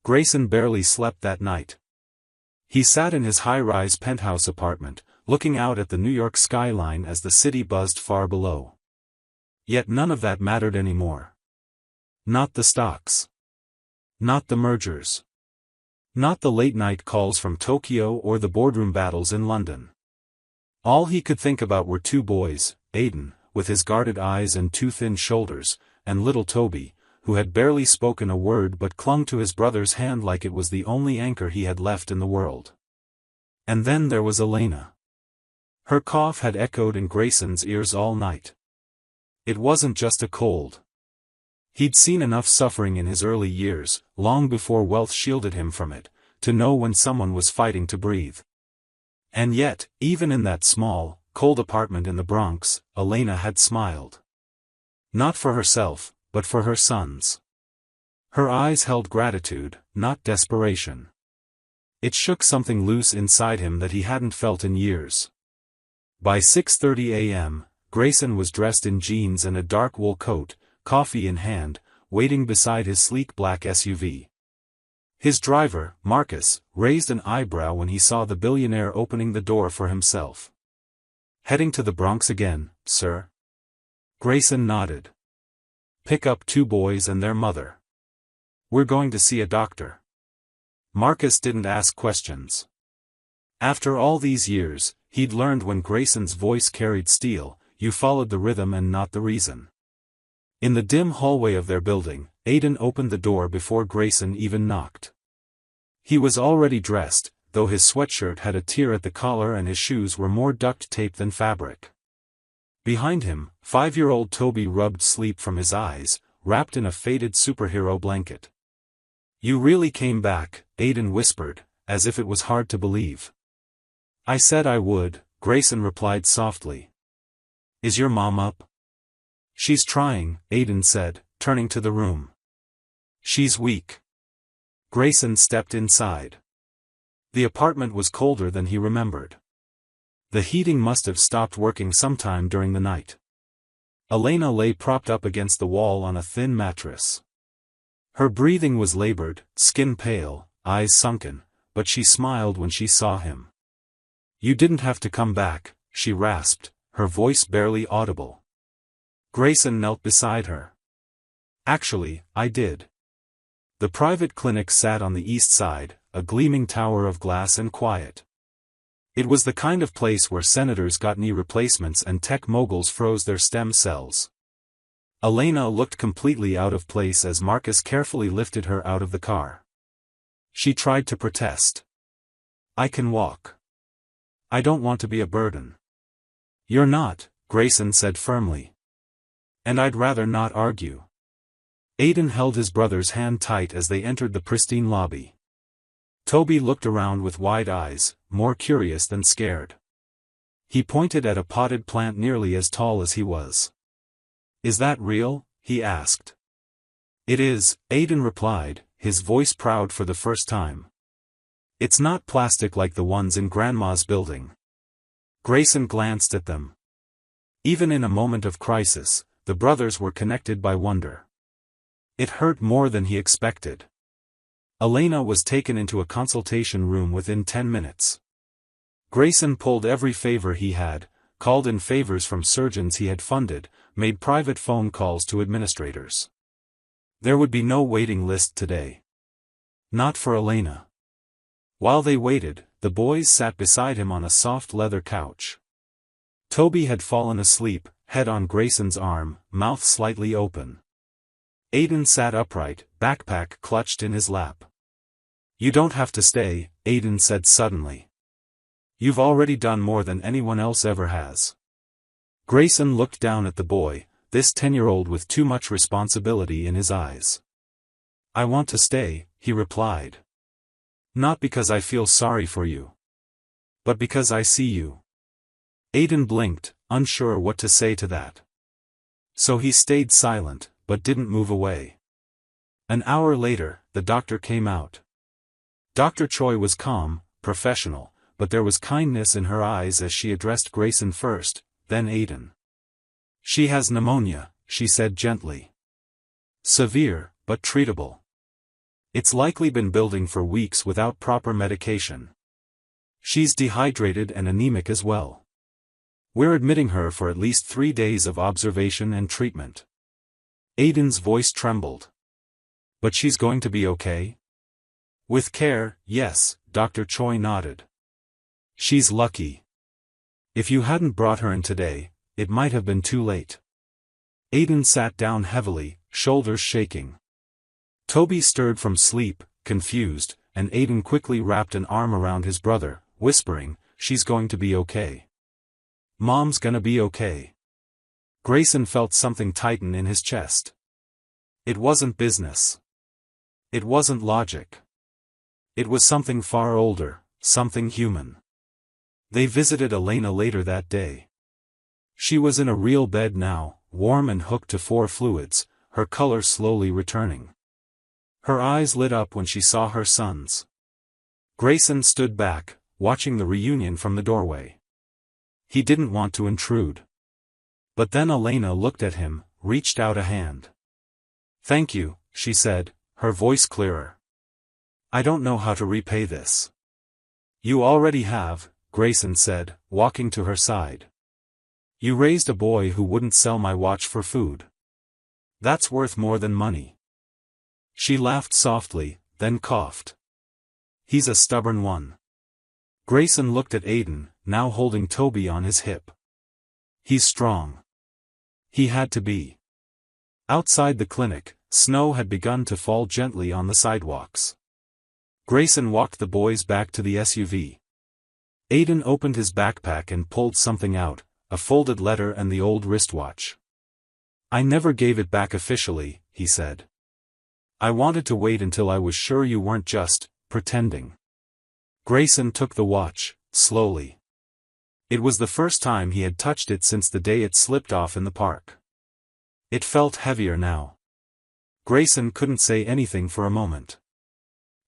Grayson barely slept that night. He sat in his high-rise penthouse apartment, looking out at the New York skyline as the city buzzed far below. Yet none of that mattered anymore. Not the stocks. Not the mergers. Not the late-night calls from Tokyo or the boardroom battles in London. All he could think about were two boys, Aiden, with his guarded eyes and too thin shoulders, and little Toby, who had barely spoken a word but clung to his brother's hand like it was the only anchor he had left in the world. And then there was Elena. Her cough had echoed in Grayson's ears all night. It wasn't just a cold. He'd seen enough suffering in his early years, long before wealth shielded him from it, to know when someone was fighting to breathe. And yet, even in that small, cold apartment in the Bronx, Elena had smiled. Not for herself, but for her sons. Her eyes held gratitude, not desperation. It shook something loose inside him that he hadn't felt in years. By 6:30 a.m., Grayson was dressed in jeans and a dark wool coat, coffee in hand, waiting beside his sleek black SUV. His driver, Marcus, raised an eyebrow when he saw the billionaire opening the door for himself. "Heading to the Bronx again, sir?" Grayson nodded. "Pick up two boys and their mother. We're going to see a doctor." Marcus didn't ask questions. After all these years, he'd learned when Grayson's voice carried steel, you followed the rhythm and not the reason. In the dim hallway of their building, Aiden opened the door before Grayson even knocked. He was already dressed, though his sweatshirt had a tear at the collar and his shoes were more duct tape than fabric. Behind him, 5-year-old Toby rubbed sleep from his eyes, wrapped in a faded superhero blanket. "You really came back," Aiden whispered, as if it was hard to believe. "I said I would," Grayson replied softly. "Is your mom up?" "She's trying," Aiden said, turning to the room. "She's weak." Grayson stepped inside. The apartment was colder than he remembered. The heating must have stopped working sometime during the night. Elena lay propped up against the wall on a thin mattress. Her breathing was labored, skin pale, eyes sunken, but she smiled when she saw him. "You didn't have to come back," she rasped, her voice barely audible. Grayson knelt beside her. "Actually, I did." The private clinic sat on the east side, a gleaming tower of glass and quiet. It was the kind of place where senators got knee replacements and tech moguls froze their stem cells. Elena looked completely out of place as Marcus carefully lifted her out of the car. She tried to protest. "I can walk. I don't want to be a burden." "You're not," Grayson said firmly. "And I'd rather not argue." Aiden held his brother's hand tight as they entered the pristine lobby. Toby looked around with wide eyes, more curious than scared. He pointed at a potted plant nearly as tall as he was. "Is that real?" he asked. "It is," Aiden replied, his voice proud for the first time. "It's not plastic like the ones in Grandma's building." Grayson glanced at them. Even in a moment of crisis, the brothers were connected by wonder. It hurt more than he expected. Elena was taken into a consultation room within 10 minutes. Grayson pulled every favor he had, called in favors from surgeons he had funded, made private phone calls to administrators. There would be no waiting list today. Not for Elena. While they waited, the boys sat beside him on a soft leather couch. Toby had fallen asleep, head on Grayson's arm, mouth slightly open. Aiden sat upright, backpack clutched in his lap. "You don't have to stay," Aiden said suddenly. "You've already done more than anyone else ever has." Grayson looked down at the boy, this 10-year-old with too much responsibility in his eyes. "I want to stay," he replied. "Not because I feel sorry for you. But because I see you." Aiden blinked, unsure what to say to that. So he stayed silent, but didn't move away. An hour later, the doctor came out. Dr. Choi was calm, professional, but there was kindness in her eyes as she addressed Grayson first, then Aiden. "She has pneumonia," she said gently. "Severe, but treatable. It's likely been building for weeks without proper medication. She's dehydrated and anemic as well. We're admitting her for at least 3 days of observation and treatment." Aiden's voice trembled. "But she's going to be okay?" "With care, yes," Dr. Choi nodded. "She's lucky. If you hadn't brought her in today, it might have been too late." Aiden sat down heavily, shoulders shaking. Toby stirred from sleep, confused, and Aiden quickly wrapped an arm around his brother, whispering, "She's going to be okay. Mom's gonna be okay." Grayson felt something tighten in his chest. It wasn't business. It wasn't logic. It was something far older, something human. They visited Elena later that day. She was in a real bed now, warm and hooked to 4 fluids, her color slowly returning. Her eyes lit up when she saw her sons. Grayson stood back, watching the reunion from the doorway. He didn't want to intrude. But then Elena looked at him, reached out a hand. "Thank you," she said, her voice clearer. "I don't know how to repay this." "You already have," Grayson said, walking to her side. "You raised a boy who wouldn't sell my watch for food. That's worth more than money." She laughed softly, then coughed. "He's a stubborn one." Grayson looked at Aiden, now holding Toby on his hip. "He's strong." He had to be. Outside the clinic, snow had begun to fall gently on the sidewalks. Grayson walked the boys back to the SUV. Aiden opened his backpack and pulled something out, a folded letter and the old wristwatch. "I never gave it back officially," he said. "I wanted to wait until I was sure you weren't just pretending." Grayson took the watch, slowly. It was the first time he had touched it since the day it slipped off in the park. It felt heavier now. Grayson couldn't say anything for a moment.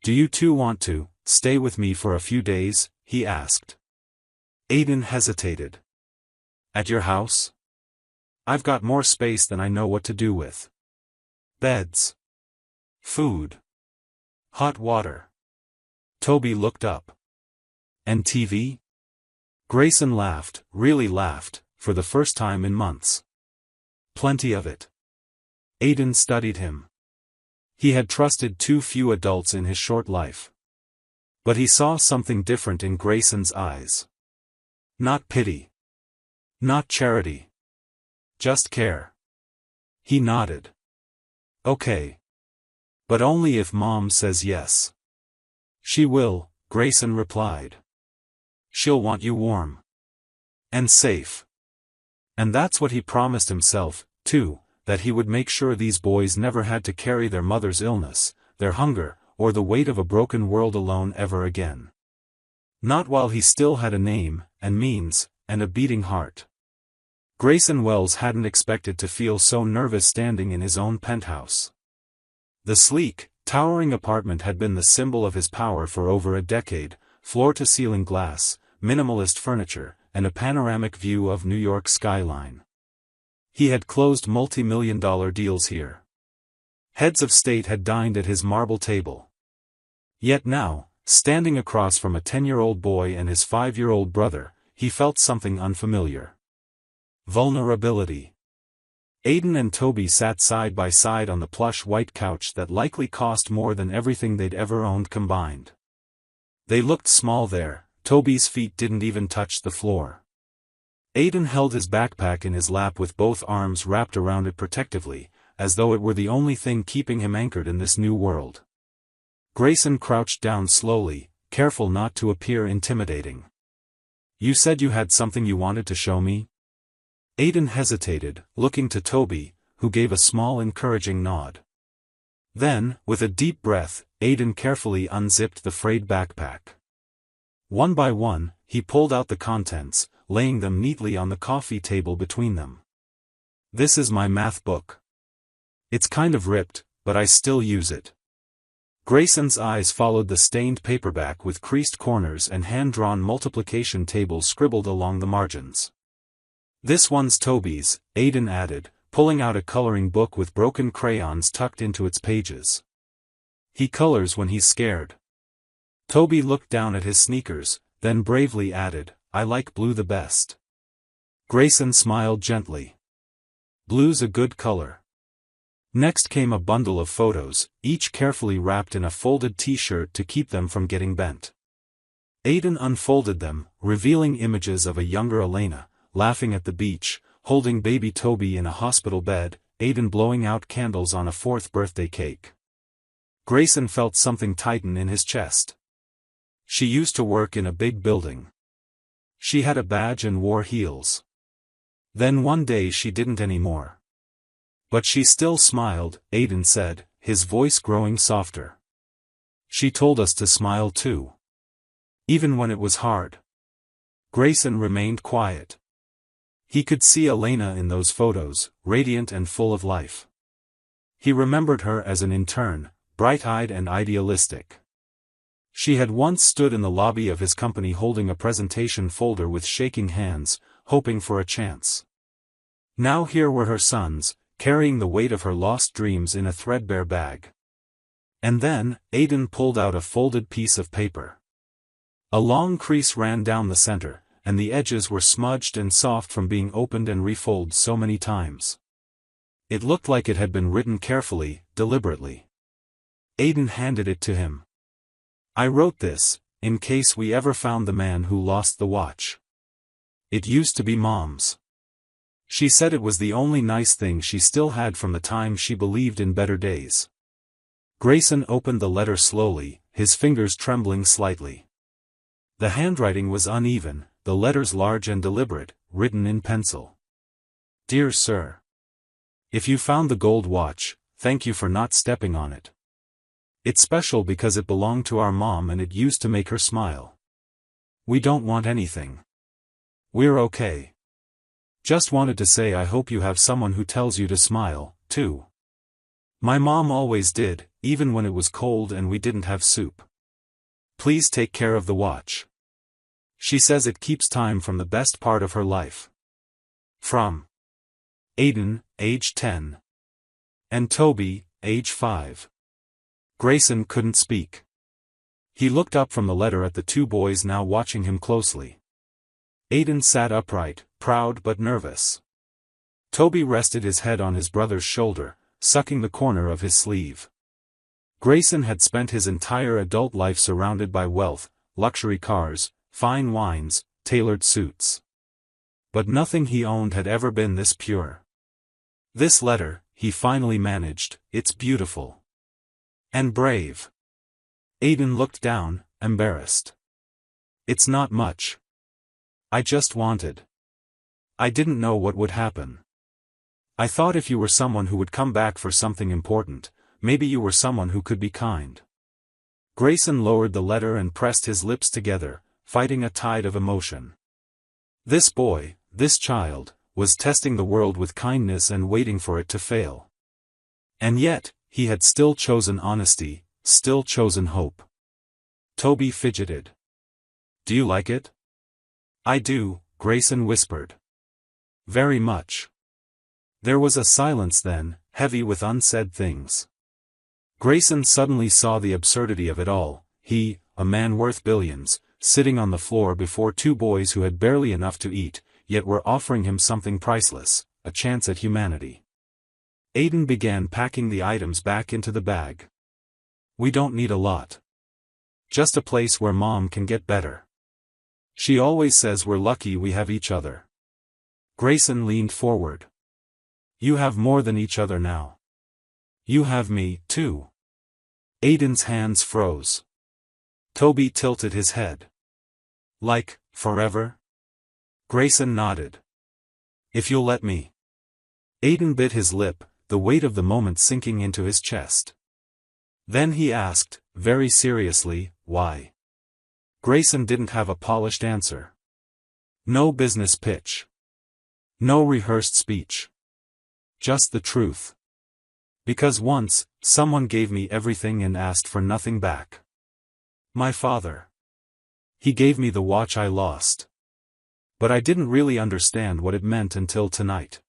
"Do you two want to stay with me for a few days?" he asked. Aiden hesitated. "At your house? I've got more space than I know what to do with. Beds. Food. Hot water." Toby looked up. "And TV?" Grayson laughed, really laughed, for the first time in months. "Plenty of it." Aiden studied him. He had trusted too few adults in his short life. But he saw something different in Grayson's eyes. Not pity. Not charity. Just care. He nodded. "Okay. But only if Mom says yes." "She will," Grayson replied. "She'll want you warm. And safe." And that's what he promised himself, too, that he would make sure these boys never had to carry their mother's illness, their hunger, or the weight of a broken world alone ever again. Not while he still had a name, and means, and a beating heart. Grayson Wells hadn't expected to feel so nervous standing in his own penthouse. The sleek, towering apartment had been the symbol of his power for over a decade, floor-to-ceiling glass, minimalist furniture, and a panoramic view of New York's skyline. He had closed multi-million-dollar deals here. Heads of state had dined at his marble table. Yet now, standing across from a 10-year-old boy and his 5-year-old brother, he felt something unfamiliar. Vulnerability. Aiden and Toby sat side by side on the plush white couch that likely cost more than everything they'd ever owned combined. They looked small there, Toby's feet didn't even touch the floor. Aiden held his backpack in his lap with both arms wrapped around it protectively, as though it were the only thing keeping him anchored in this new world. Grayson crouched down slowly, careful not to appear intimidating. "You said you had something you wanted to show me?" Aiden hesitated, looking to Toby, who gave a small encouraging nod. Then, with a deep breath, Aiden carefully unzipped the frayed backpack. One by one, he pulled out the contents, laying them neatly on the coffee table between them. "This is my math book. It's kind of ripped, but I still use it." Grayson's eyes followed the stained paperback with creased corners and hand-drawn multiplication tables scribbled along the margins. "This one's Toby's," Aiden added, pulling out a coloring book with broken crayons tucked into its pages. "He colors when he's scared." Toby looked down at his sneakers, then bravely added, "I like blue the best." Grayson smiled gently. "Blue's a good color." Next came a bundle of photos, each carefully wrapped in a folded t-shirt to keep them from getting bent. Aiden unfolded them, revealing images of a younger Elena, laughing at the beach, holding baby Toby in a hospital bed, Aiden blowing out candles on a 4th birthday cake. Grayson felt something tighten in his chest. She used to work in a big building. She had a badge and wore heels. Then one day she didn't anymore. But she still smiled, Aiden said, his voice growing softer. "She told us to smile too. Even when it was hard." Grayson remained quiet. He could see Elena in those photos, radiant and full of life. He remembered her as an intern, bright-eyed and idealistic. She had once stood in the lobby of his company holding a presentation folder with shaking hands, hoping for a chance. Now here were her sons, carrying the weight of her lost dreams in a threadbare bag. And then, Aiden pulled out a folded piece of paper. A long crease ran down the center, and the edges were smudged and soft from being opened and refolded so many times. It looked like it had been written carefully, deliberately. Aiden handed it to him. "I wrote this, in case we ever found the man who lost the watch. It used to be Mom's. She said it was the only nice thing she still had from the time she believed in better days." Grayson opened the letter slowly, his fingers trembling slightly. The handwriting was uneven, the letters large and deliberate, written in pencil. "Dear Sir. If you found the gold watch, thank you for not stepping on it. It's special because it belonged to our mom and it used to make her smile. We don't want anything. We're okay. Just wanted to say I hope you have someone who tells you to smile, too. My mom always did, even when it was cold and we didn't have soup. Please take care of the watch. She says it keeps time from the best part of her life. From Aiden, age 10. And Toby, age 5. Grayson couldn't speak. He looked up from the letter at the two boys now watching him closely. Aiden sat upright, proud but nervous. Toby rested his head on his brother's shoulder, sucking the corner of his sleeve. Grayson had spent his entire adult life surrounded by wealth, luxury cars, fine wines, tailored suits. But nothing he owned had ever been this pure. This letter, he finally managed, it's beautiful. And brave. Aiden looked down, embarrassed. It's not much. I just wanted. I didn't know what would happen. I thought if you were someone who would come back for something important, maybe you were someone who could be kind. Grayson lowered the letter and pressed his lips together, fighting a tide of emotion. This boy, this child, was testing the world with kindness and waiting for it to fail. And yet, he had still chosen honesty, still chosen hope. Toby fidgeted. Do you like it? I do, Grayson whispered. Very much. There was a silence then, heavy with unsaid things. Grayson suddenly saw the absurdity of it all, he, a man worth billions, sitting on the floor before two boys who had barely enough to eat, yet were offering him something priceless, a chance at humanity. Aiden began packing the items back into the bag. We don't need a lot. Just a place where Mom can get better. She always says we're lucky we have each other. Grayson leaned forward. You have more than each other now. You have me, too. Aiden's hands froze. Toby tilted his head. Like, forever? Grayson nodded. If you'll let me. Aiden bit his lip, the weight of the moment sinking into his chest. Then he asked, very seriously, why? Grayson didn't have a polished answer. No business pitch. No rehearsed speech. Just the truth. Because once, someone gave me everything and asked for nothing back. My father. He gave me the watch I lost. But I didn't really understand what it meant until tonight.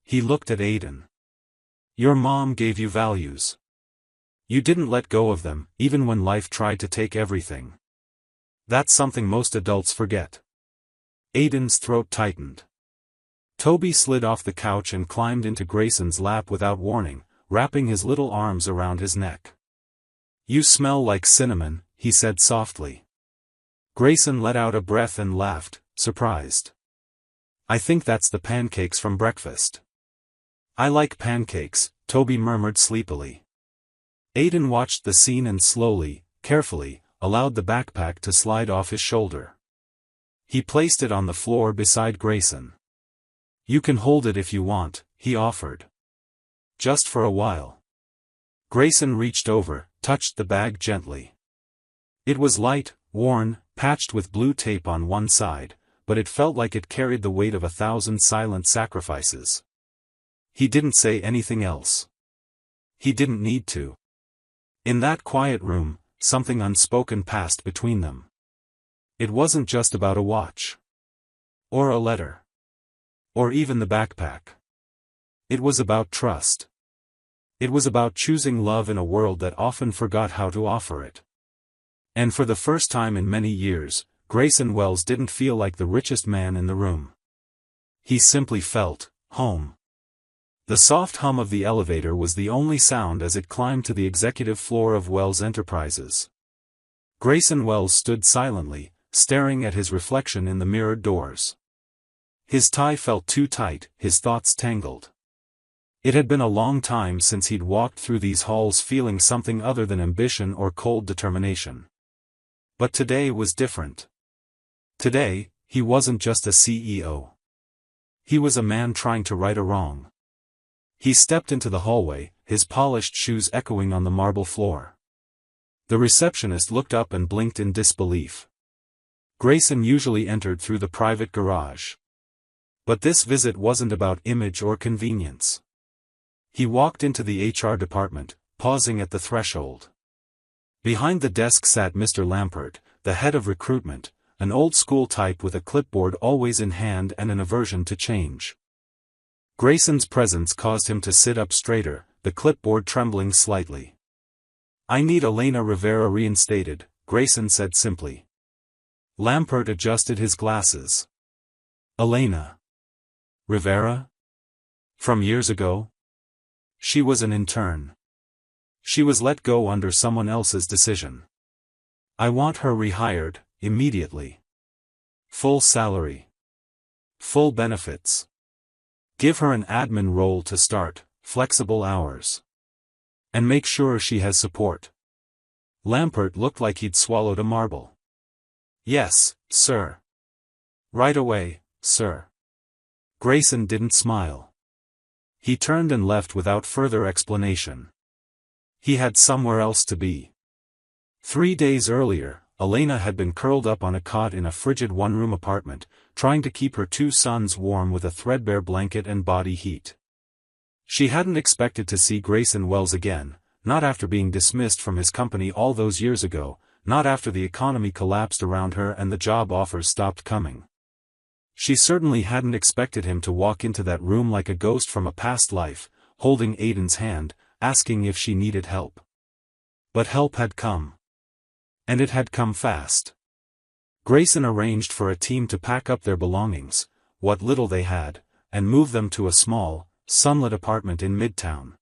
He looked at Aiden. Your mom gave you values. You didn't let go of them, even when life tried to take everything. That's something most adults forget. Aiden's throat tightened. Toby slid off the couch and climbed into Grayson's lap without warning, wrapping his little arms around his neck. You smell like cinnamon, he said softly. Grayson let out a breath and laughed, surprised. I think that's the pancakes from breakfast. I like pancakes, Toby murmured sleepily. Aiden watched the scene and slowly, carefully, allowed the backpack to slide off his shoulder. He placed it on the floor beside Grayson. You can hold it if you want, he offered. Just for a while. Grayson reached over, touched the bag gently. It was light, worn, patched with blue tape on one side, but it felt like it carried the weight of 1,000 silent sacrifices. He didn't say anything else. He didn't need to. In that quiet room, something unspoken passed between them. It wasn't just about a watch. Or a letter. Or even the backpack. It was about trust. It was about choosing love in a world that often forgot how to offer it. And for the first time in many years, Grayson Wells didn't feel like the richest man in the room. He simply felt home. The soft hum of the elevator was the only sound as it climbed to the executive floor of Wells Enterprises. Grayson Wells stood silently, staring at his reflection in the mirrored doors. His tie felt too tight, his thoughts tangled. It had been a long time since he'd walked through these halls feeling something other than ambition or cold determination. But today was different. Today, he wasn't just a CEO. He was a man trying to right a wrong. He stepped into the hallway, his polished shoes echoing on the marble floor. The receptionist looked up and blinked in disbelief. Grayson usually entered through the private garage. But this visit wasn't about image or convenience. He walked into the HR department, pausing at the threshold. Behind the desk sat Mr. Lampert, the head of recruitment, an old-school type with a clipboard always in hand and an aversion to change. Grayson's presence caused him to sit up straighter, the clipboard trembling slightly. I need Elena Rivera reinstated, Grayson said simply. Lampert adjusted his glasses. Elena Rivera? From years ago? She was an intern. She was let go under someone else's decision. I want her rehired, immediately. Full salary. Full benefits. Give her an admin role to start, flexible hours. And make sure she has support. Lampert looked like he'd swallowed a marble. Yes, sir. Right away, sir. Grayson didn't smile. He turned and left without further explanation. He had somewhere else to be. 3 days earlier, Elena had been curled up on a cot in a frigid one-room apartment, trying to keep her 2 sons warm with a threadbare blanket and body heat. She hadn't expected to see Grayson Wells again, not after being dismissed from his company all those years ago, not after the economy collapsed around her and the job offers stopped coming. She certainly hadn't expected him to walk into that room like a ghost from a past life, holding Aiden's hand, asking if she needed help. But help had come. And it had come fast. Grayson arranged for a team to pack up their belongings, what little they had, and move them to a small, sunlit apartment in Midtown.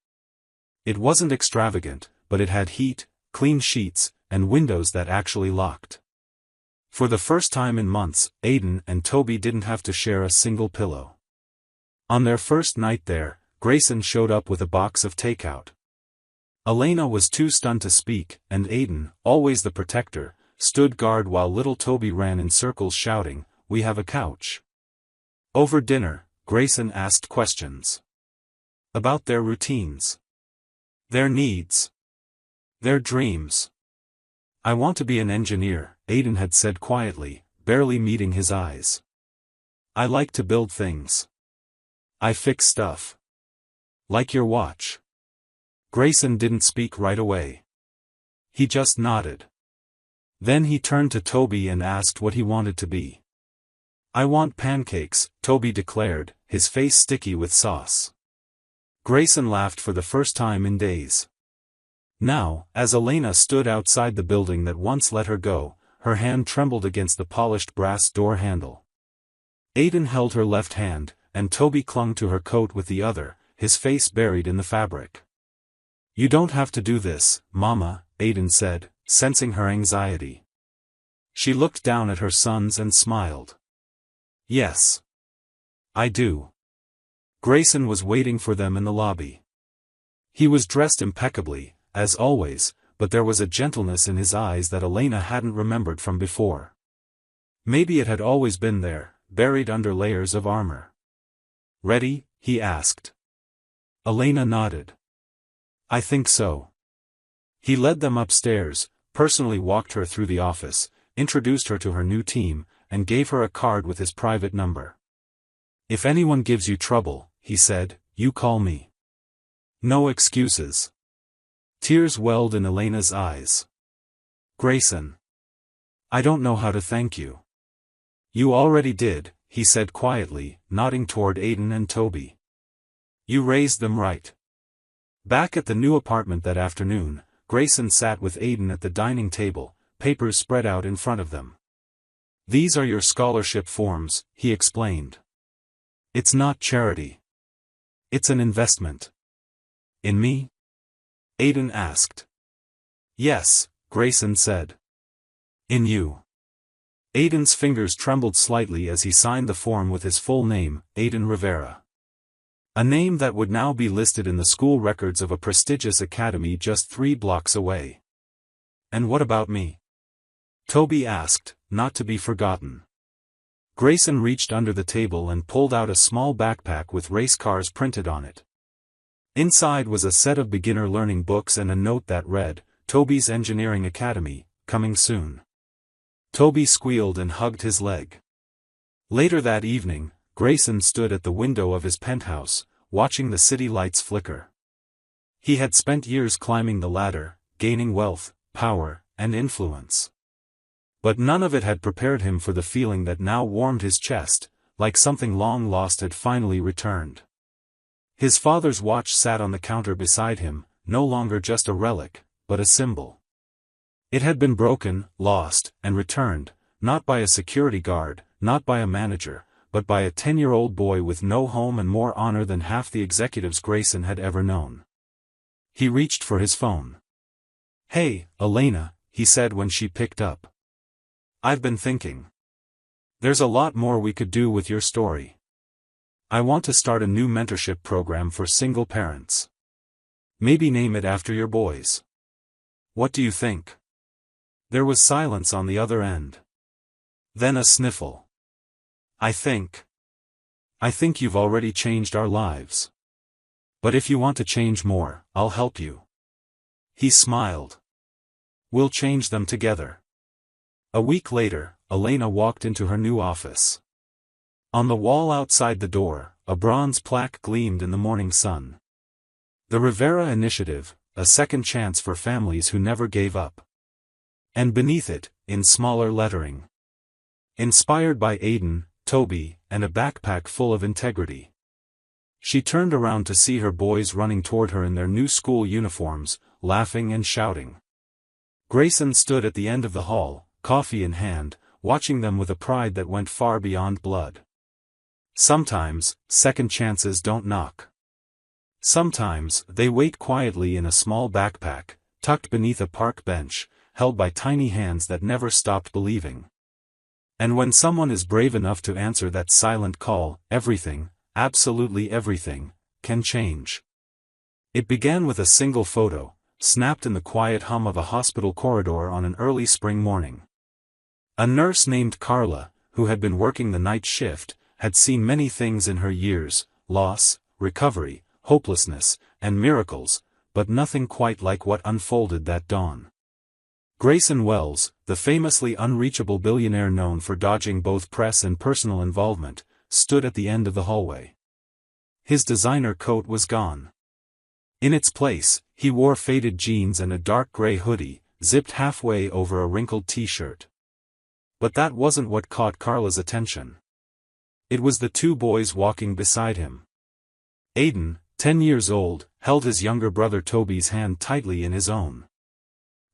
It wasn't extravagant, but it had heat, clean sheets, and windows that actually locked. For the first time in months, Aiden and Toby didn't have to share a single pillow. On their first night there, Grayson showed up with a box of takeout. Elena was too stunned to speak, and Aiden, always the protector, stood guard while little Toby ran in circles shouting, "We have a couch." Over dinner, Grayson asked questions. About their routines. Their needs. Their dreams. "I want to be an engineer," Aiden had said quietly, barely meeting his eyes. "I like to build things. I fix stuff. Like your watch." Grayson didn't speak right away. He just nodded. Then he turned to Toby and asked what he wanted to be. "I want pancakes," Toby declared, his face sticky with sauce. Grayson laughed for the first time in days. Now, as Elena stood outside the building that once let her go, her hand trembled against the polished brass door handle. Aiden held her left hand, and Toby clung to her coat with the other, his face buried in the fabric. "You don't have to do this, Mama," Aiden said, sensing her anxiety. She looked down at her sons and smiled. "Yes. I do." Grayson was waiting for them in the lobby. He was dressed impeccably, as always, but there was a gentleness in his eyes that Elena hadn't remembered from before. Maybe it had always been there, buried under layers of armor. "Ready?" he asked. Elena nodded. "I think so." He led them upstairs, personally walked her through the office, introduced her to her new team, and gave her a card with his private number. "If anyone gives you trouble," he said, "you call me. No excuses." Tears welled in Elena's eyes. "Grayson. I don't know how to thank you." "You already did," he said quietly, nodding toward Aiden and Toby. "You raised them right." Back at the new apartment that afternoon, Grayson sat with Aiden at the dining table, papers spread out in front of them. "These are your scholarship forms," he explained. "It's not charity. It's an investment." "In me?" Aiden asked. "Yes," Grayson said. "In you." Aiden's fingers trembled slightly as he signed the form with his full name, Aiden Rivera. A name that would now be listed in the school records of a prestigious academy just 3 blocks away. "And what about me?" Toby asked, not to be forgotten. Grayson reached under the table and pulled out a small backpack with race cars printed on it. Inside was a set of beginner learning books and a note that read, "Toby's Engineering Academy, coming soon." Toby squealed and hugged his leg. Later that evening, Grayson stood at the window of his penthouse, watching the city lights flicker. He had spent years climbing the ladder, gaining wealth, power, and influence. But none of it had prepared him for the feeling that now warmed his chest, like something long lost had finally returned. His father's watch sat on the counter beside him, no longer just a relic, but a symbol. It had been broken, lost, and returned, not by a security guard, not by a manager, but by a 10-year-old boy with no home and more honor than half the executives Grayson had ever known. He reached for his phone. "Hey, Elena," he said when she picked up. "I've been thinking. There's a lot more we could do with your story. I want to start a new mentorship program for single parents. Maybe name it after your boys. What do you think?" There was silence on the other end. Then a sniffle. I think you've already changed our lives." But if you want to change more, I'll help you. He smiled. We'll change them together. A week later, Elena walked into her new office. On the wall outside the door, a bronze plaque gleamed in the morning sun. The Rivera Initiative, a second chance for families who never gave up. And beneath it, in smaller lettering. Inspired by Aiden, Toby, and a backpack full of integrity. She turned around to see her boys running toward her in their new school uniforms, laughing and shouting. Grayson stood at the end of the hall, coffee in hand, watching them with a pride that went far beyond blood. Sometimes, second chances don't knock. Sometimes, they wait quietly in a small backpack, tucked beneath a park bench, held by tiny hands that never stopped believing. And when someone is brave enough to answer that silent call, everything, absolutely everything, can change. It began with a single photo, snapped in the quiet hum of a hospital corridor on an early spring morning. A nurse named Carla, who had been working the night shift, had seen many things in her years: loss, recovery, hopelessness, and miracles, but nothing quite like what unfolded that dawn. Grayson Wells, the famously unreachable billionaire known for dodging both press and personal involvement, stood at the end of the hallway. His designer coat was gone. In its place, he wore faded jeans and a dark gray hoodie, zipped halfway over a wrinkled t-shirt. But that wasn't what caught Carla's attention. It was the two boys walking beside him. Aiden, 10 years old, held his younger brother Toby's hand tightly in his own.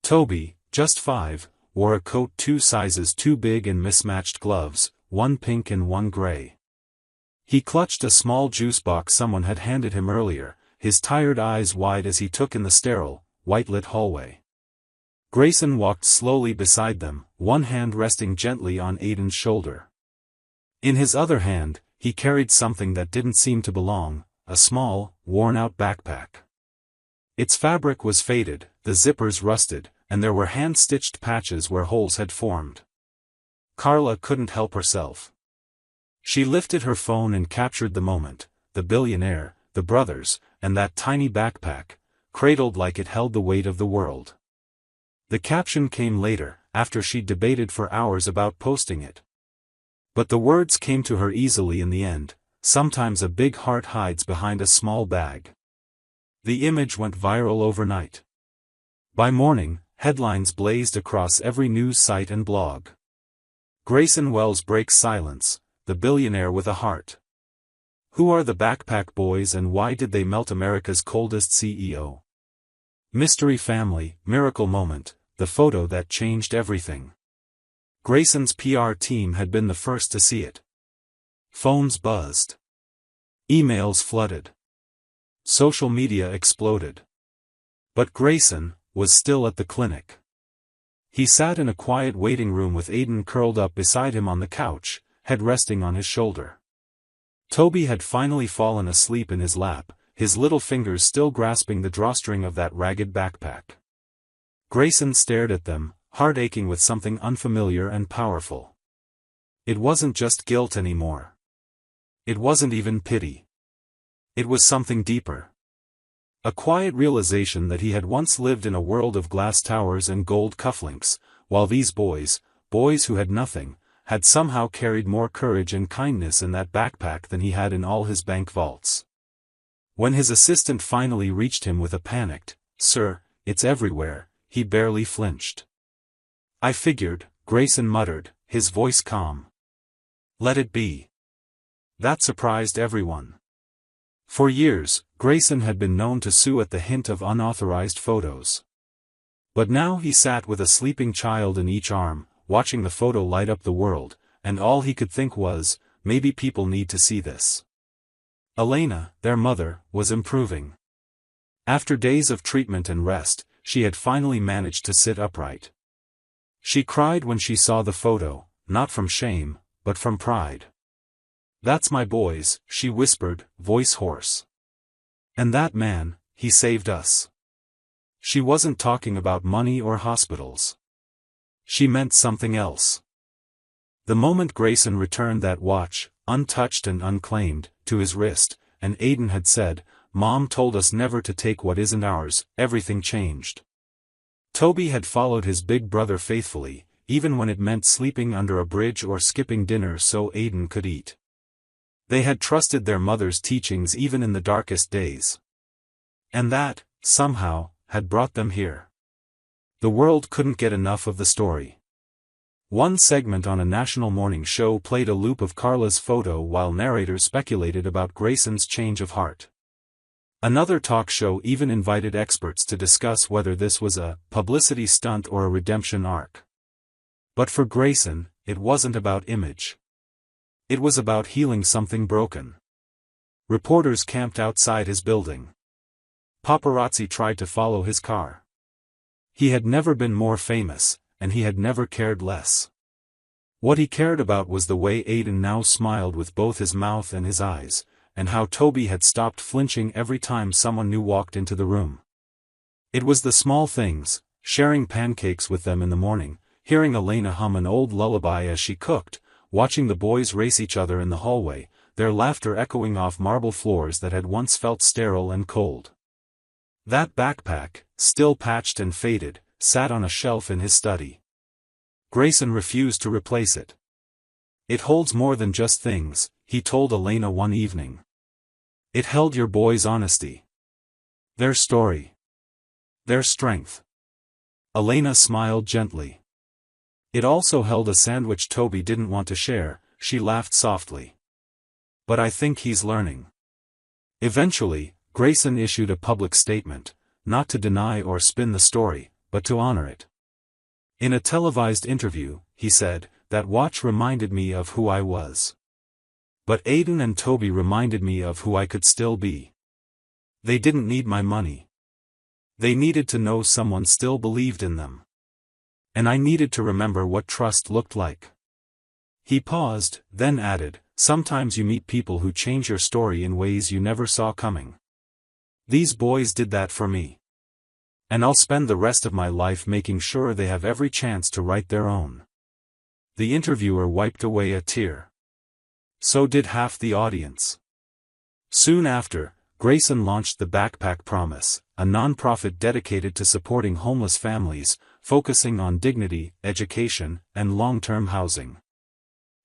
Toby, just 5, wore a coat 2 sizes too big and mismatched gloves, one pink and one gray. He clutched a small juice box someone had handed him earlier, his tired eyes wide as he took in the sterile, white-lit hallway. Grayson walked slowly beside them, one hand resting gently on Aiden's shoulder. In his other hand, he carried something that didn't seem to belong, a small, worn-out backpack. Its fabric was faded, the zippers rusted, and there were hand-stitched patches where holes had formed. Carla couldn't help herself. She lifted her phone and captured the moment: the billionaire, the brothers, and that tiny backpack, cradled like it held the weight of the world. The caption came later, after she'd debated for hours about posting it. But the words came to her easily in the end: sometimes a big heart hides behind a small bag. The image went viral overnight. By morning, headlines blazed across every news site and blog. Grayson Wells breaks silence, the billionaire with a heart. Who are the backpack boys and why did they melt America's coldest CEO? Mystery family, miracle moment, the photo that changed everything. Grayson's PR team had been the first to see it. Phones buzzed. Emails flooded. Social media exploded. But Grayson was still at the clinic. He sat in a quiet waiting room with Aiden curled up beside him on the couch, head resting on his shoulder. Toby had finally fallen asleep in his lap, his little fingers still grasping the drawstring of that ragged backpack. Grayson stared at them, heart aching with something unfamiliar and powerful. It wasn't just guilt anymore. It wasn't even pity. It was something deeper. A quiet realization that he had once lived in a world of glass towers and gold cufflinks, while these boys who had nothing, had somehow carried more courage and kindness in that backpack than he had in all his bank vaults. When his assistant finally reached him with a panicked, "Sir, it's everywhere," he barely flinched. "I figured," Grayson muttered, his voice calm. "Let it be." That surprised everyone. For years, Grayson had been known to sue at the hint of unauthorized photos. But now he sat with a sleeping child in each arm, watching the photo light up the world, and all he could think was, maybe people need to see this. Elena, their mother, was improving. After days of treatment and rest, she had finally managed to sit upright. She cried when she saw the photo, not from shame, but from pride. "That's my boys," she whispered, voice hoarse. "And that man, he saved us." She wasn't talking about money or hospitals. She meant something else. The moment Grayson returned that watch, untouched and unclaimed, to his wrist, and Aiden had said, Mom told us never to take what isn't ours, everything changed. Toby had followed his big brother faithfully, even when it meant sleeping under a bridge or skipping dinner so Aiden could eat. They had trusted their mother's teachings even in the darkest days. And that, somehow, had brought them here. The world couldn't get enough of the story. One segment on a national morning show played a loop of Carla's photo while narrators speculated about Grayson's change of heart. Another talk show even invited experts to discuss whether this was a publicity stunt or a redemption arc. But for Grayson, it wasn't about image. It was about healing something broken. Reporters camped outside his building. Paparazzi tried to follow his car. He had never been more famous, and he had never cared less. What he cared about was the way Aiden now smiled with both his mouth and his eyes, and how Toby had stopped flinching every time someone new walked into the room. It was the small things, sharing pancakes with them in the morning, hearing Elena hum an old lullaby as she cooked, watching the boys race each other in the hallway, their laughter echoing off marble floors that had once felt sterile and cold. That backpack, still patched and faded, sat on a shelf in his study. Grayson refused to replace it. "It holds more than just things," he told Elena one evening. "It held your boys' honesty. Their story. Their strength." Elena smiled gently. "It also held a sandwich Toby didn't want to share," she laughed softly. "But I think he's learning." Eventually, Grayson issued a public statement, not to deny or spin the story, but to honor it. In a televised interview, he said, "That watch reminded me of who I was. But Aiden and Toby reminded me of who I could still be. They didn't need my money. They needed to know someone still believed in them. And I needed to remember what trust looked like." He paused, then added, "Sometimes you meet people who change your story in ways you never saw coming. These boys did that for me. And I'll spend the rest of my life making sure they have every chance to write their own." The interviewer wiped away a tear. So did half the audience. Soon after, Grayson launched the Backpack Promise, a non-profit dedicated to supporting homeless families, focusing on dignity, education, and long-term housing.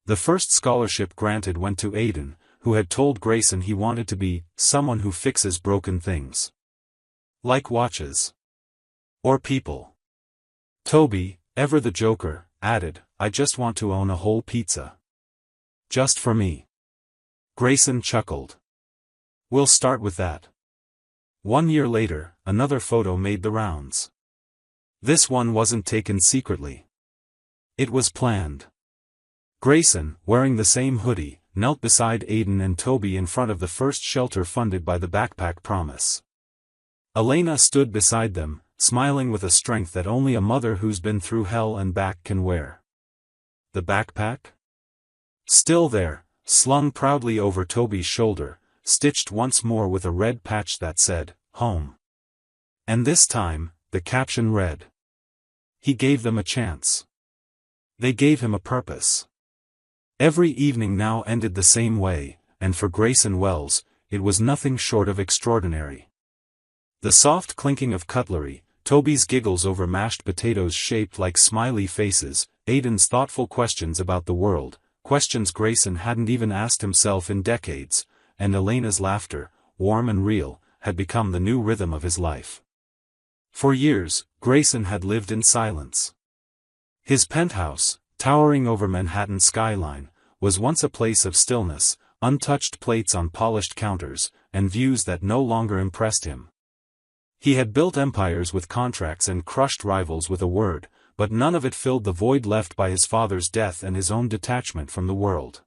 The first scholarship granted went to Aiden, who had told Grayson he wanted to be someone who fixes broken things. Like watches. Or people. Toby, ever the joker, added, "I just want to own a whole pizza. Just for me." Grayson chuckled. "We'll start with that." 1 year later, another photo made the rounds. This one wasn't taken secretly. It was planned. Grayson, wearing the same hoodie, knelt beside Aiden and Toby in front of the first shelter funded by the Backpack Promise. Elena stood beside them, smiling with a strength that only a mother who's been through hell and back can wear. The backpack? Still there, slung proudly over Toby's shoulder, stitched once more with a red patch that said, "Home." And this time, the caption read, "He gave them a chance. They gave him a purpose." Every evening now ended the same way, and for Grayson Wells, it was nothing short of extraordinary. The soft clinking of cutlery, Toby's giggles over mashed potatoes shaped like smiley faces, Aiden's thoughtful questions about the world, questions Grayson hadn't even asked himself in decades, and Elena's laughter, warm and real, had become the new rhythm of his life. For years, Grayson had lived in silence. His penthouse, towering over Manhattan's skyline, was once a place of stillness, untouched plates on polished counters, and views that no longer impressed him. He had built empires with contracts and crushed rivals with a word, but none of it filled the void left by his father's death and his own detachment from the world.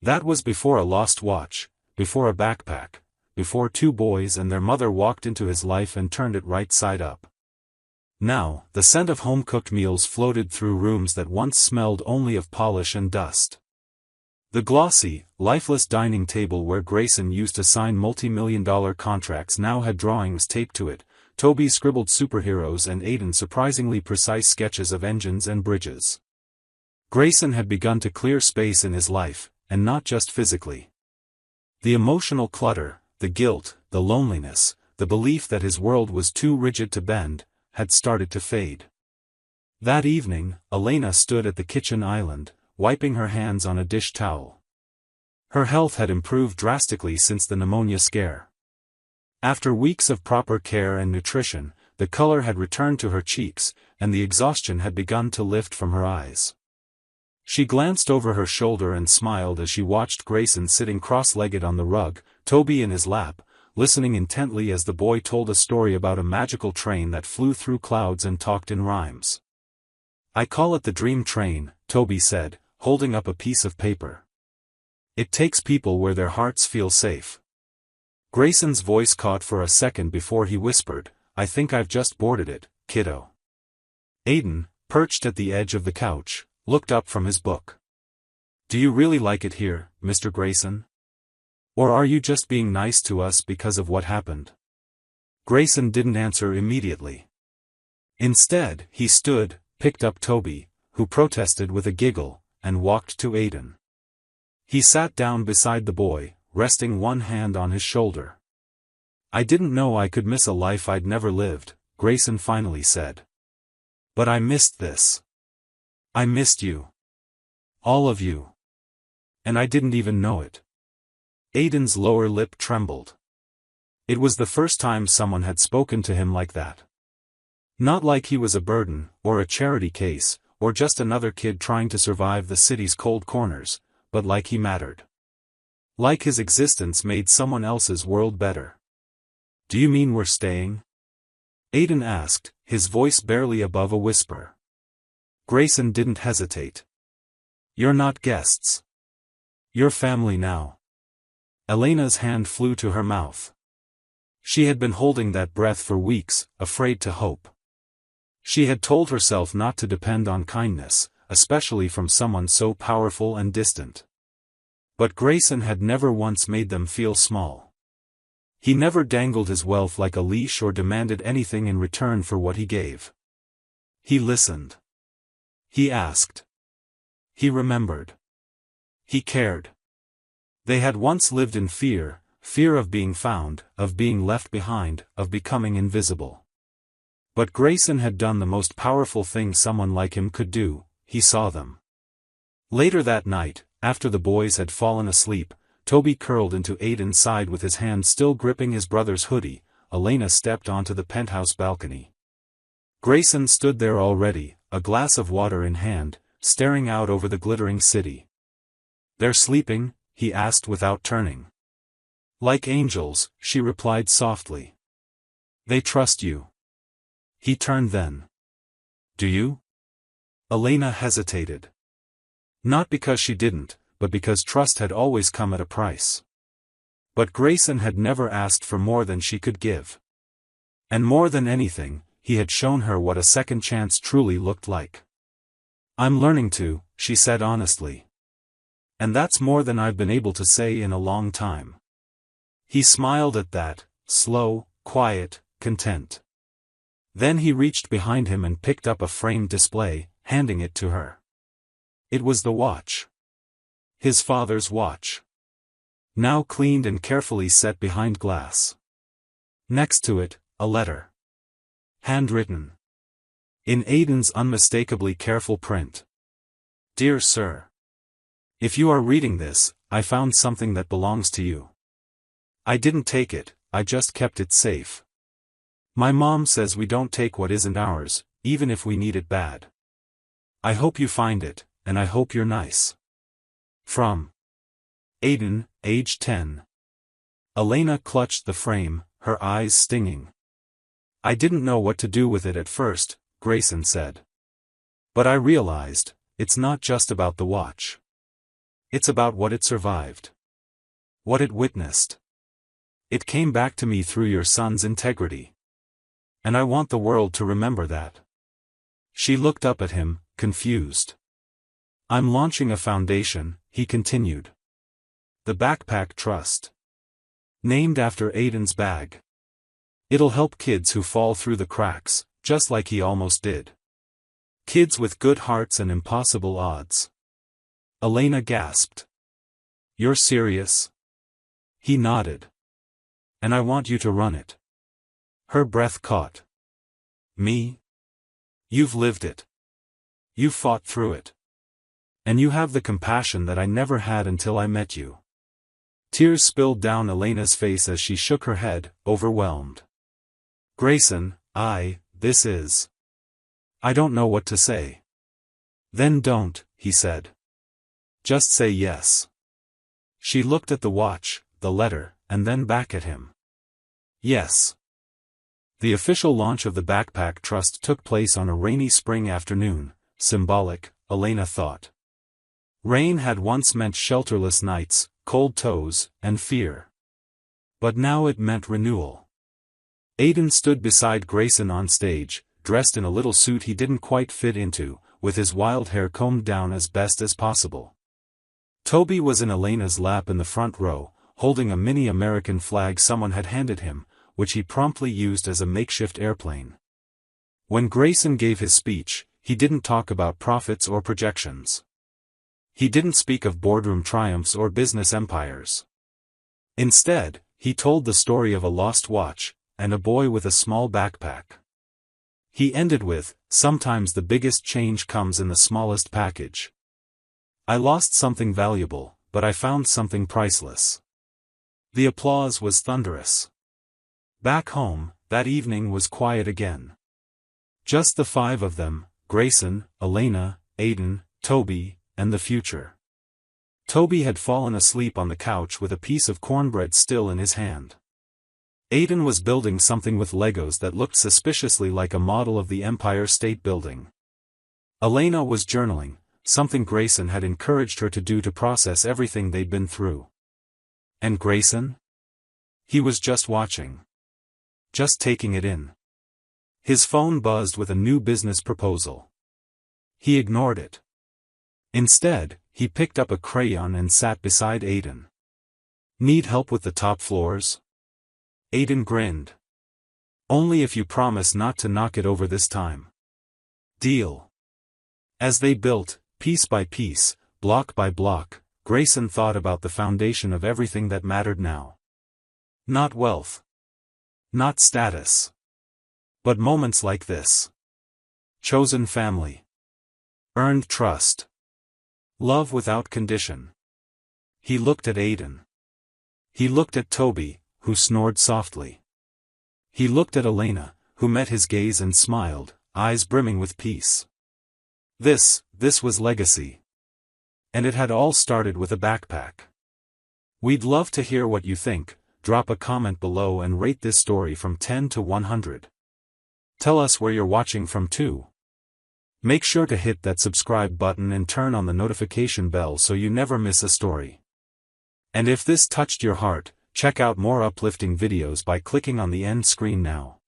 That was before a lost watch, before a backpack, before two boys and their mother walked into his life and turned it right side up. Now, the scent of home-cooked meals floated through rooms that once smelled only of polish and dust. The glossy, lifeless dining table where Grayson used to sign multi-million-dollar contracts now had drawings taped to it, Toby scribbled superheroes and Aiden surprisingly precise sketches of engines and bridges. Grayson had begun to clear space in his life, and not just physically. The emotional clutter, the guilt, the loneliness, the belief that his world was too rigid to bend, had started to fade. That evening, Elena stood at the kitchen island, wiping her hands on a dish towel. Her health had improved drastically since the pneumonia scare. After weeks of proper care and nutrition, the color had returned to her cheeks, and the exhaustion had begun to lift from her eyes. She glanced over her shoulder and smiled as she watched Grayson sitting cross-legged on the rug, Toby in his lap, listening intently as the boy told a story about a magical train that flew through clouds and talked in rhymes. "I call it the dream train," Toby said, holding up a piece of paper. "It takes people where their hearts feel safe." Grayson's voice caught for a second before he whispered, "I think I've just boarded it, kiddo." Aiden, perched at the edge of the couch, looked up from his book. "Do you really like it here, Mr. Grayson? Or are you just being nice to us because of what happened?" Grayson didn't answer immediately. Instead, he stood, picked up Toby, who protested with a giggle, and walked to Aiden. He sat down beside the boy, resting one hand on his shoulder. "I didn't know I could miss a life I'd never lived," Grayson finally said. "But I missed this. I missed you. All of you. And I didn't even know it." Aiden's lower lip trembled. It was the first time someone had spoken to him like that. Not like he was a burden, or a charity case, or just another kid trying to survive the city's cold corners, but like he mattered. Like his existence made someone else's world better. "Do you mean we're staying?" Aiden asked, his voice barely above a whisper. Grayson didn't hesitate. "You're not guests. You're family now." Elena's hand flew to her mouth. She had been holding that breath for weeks, afraid to hope. She had told herself not to depend on kindness, especially from someone so powerful and distant. But Grayson had never once made them feel small. He never dangled his wealth like a leash or demanded anything in return for what he gave. He listened. He asked. He remembered. He cared. They had once lived in fear, fear of being found, of being left behind, of becoming invisible. But Grayson had done the most powerful thing someone like him could do, he saw them. Later that night, after the boys had fallen asleep, Toby curled into Aiden's side with his hand still gripping his brother's hoodie. Elena stepped onto the penthouse balcony. Grayson stood there already, a glass of water in hand, staring out over the glittering city. "They're sleeping?" he asked without turning. "Like angels," she replied softly. "They trust you." He turned then. "Do you?" Elena hesitated. Not because she didn't, but because trust had always come at a price. But Grayson had never asked for more than she could give. And more than anything, he had shown her what a second chance truly looked like. "I'm learning to," she said honestly. "And that's more than I've been able to say in a long time." He smiled at that, slow, quiet, content. Then he reached behind him and picked up a framed display, handing it to her. It was the watch. His father's watch. Now cleaned and carefully set behind glass. Next to it, a letter. Handwritten. In Aiden's unmistakably careful print. "Dear Sir. If you are reading this, I found something that belongs to you. I didn't take it, I just kept it safe. My mom says we don't take what isn't ours, even if we need it bad. I hope you find it, and I hope you're nice. From Aiden, age 10. Elena clutched the frame, her eyes stinging. "I didn't know what to do with it at first," Grayson said. "But I realized, it's not just about the watch. It's about what it survived. What it witnessed. It came back to me through your son's integrity. And I want the world to remember that." She looked up at him, confused. "I'm launching a foundation," he continued. "The Backpack Trust. Named after Aiden's bag. It'll help kids who fall through the cracks, just like he almost did. Kids with good hearts and impossible odds." Elena gasped. "You're serious?" He nodded. And I want you to run it. Her breath caught. Me? You've lived it. You fought through it. And you have the compassion that I never had until I met you. Tears spilled down Elena's face as she shook her head, overwhelmed. Grayson, this is. I don't know what to say. Then don't, he said. Just say yes. She looked at the watch, the letter, and then back at him. Yes. The official launch of the Backpack Trust took place on a rainy spring afternoon, symbolic, Elena thought. Rain had once meant shelterless nights, cold toes, and fear. But now it meant renewal. Aiden stood beside Grayson on stage, dressed in a little suit he didn't quite fit into, with his wild hair combed down as best as possible. Toby was in Elena's lap in the front row, holding a mini American flag someone had handed him, which he promptly used as a makeshift airplane. When Grayson gave his speech, he didn't talk about profits or projections. He didn't speak of boardroom triumphs or business empires. Instead, he told the story of a lost watch, and a boy with a small backpack. He ended with, sometimes the biggest change comes in the smallest package. I lost something valuable, but I found something priceless. The applause was thunderous. Back home, that evening was quiet again. Just the five of them, Grayson, Elena, Aiden, Toby, and the future. Toby had fallen asleep on the couch with a piece of cornbread still in his hand. Aiden was building something with Legos that looked suspiciously like a model of the Empire State Building. Elena was journaling, something Grayson had encouraged her to do to process everything they'd been through. And Grayson? He was just watching. Just taking it in. His phone buzzed with a new business proposal. He ignored it. Instead, he picked up a crayon and sat beside Aiden. Need help with the top floors? Aiden grinned. Only if you promise not to knock it over this time. Deal. As they built, piece by piece, block by block, Grayson thought about the foundation of everything that mattered now. Not wealth. Not status. But moments like this. Chosen family. Earned trust. Love without condition. He looked at Aiden. He looked at Toby, who snored softly. He looked at Elena, who met his gaze and smiled, eyes brimming with peace. This was legacy. And it had all started with a backpack. We'd love to hear what you think. Drop a comment below and rate this story from 10 to 100. Tell us where you're watching from too. Make sure to hit that subscribe button and turn on the notification bell so you never miss a story. And if this touched your heart, check out more uplifting videos by clicking on the end screen now.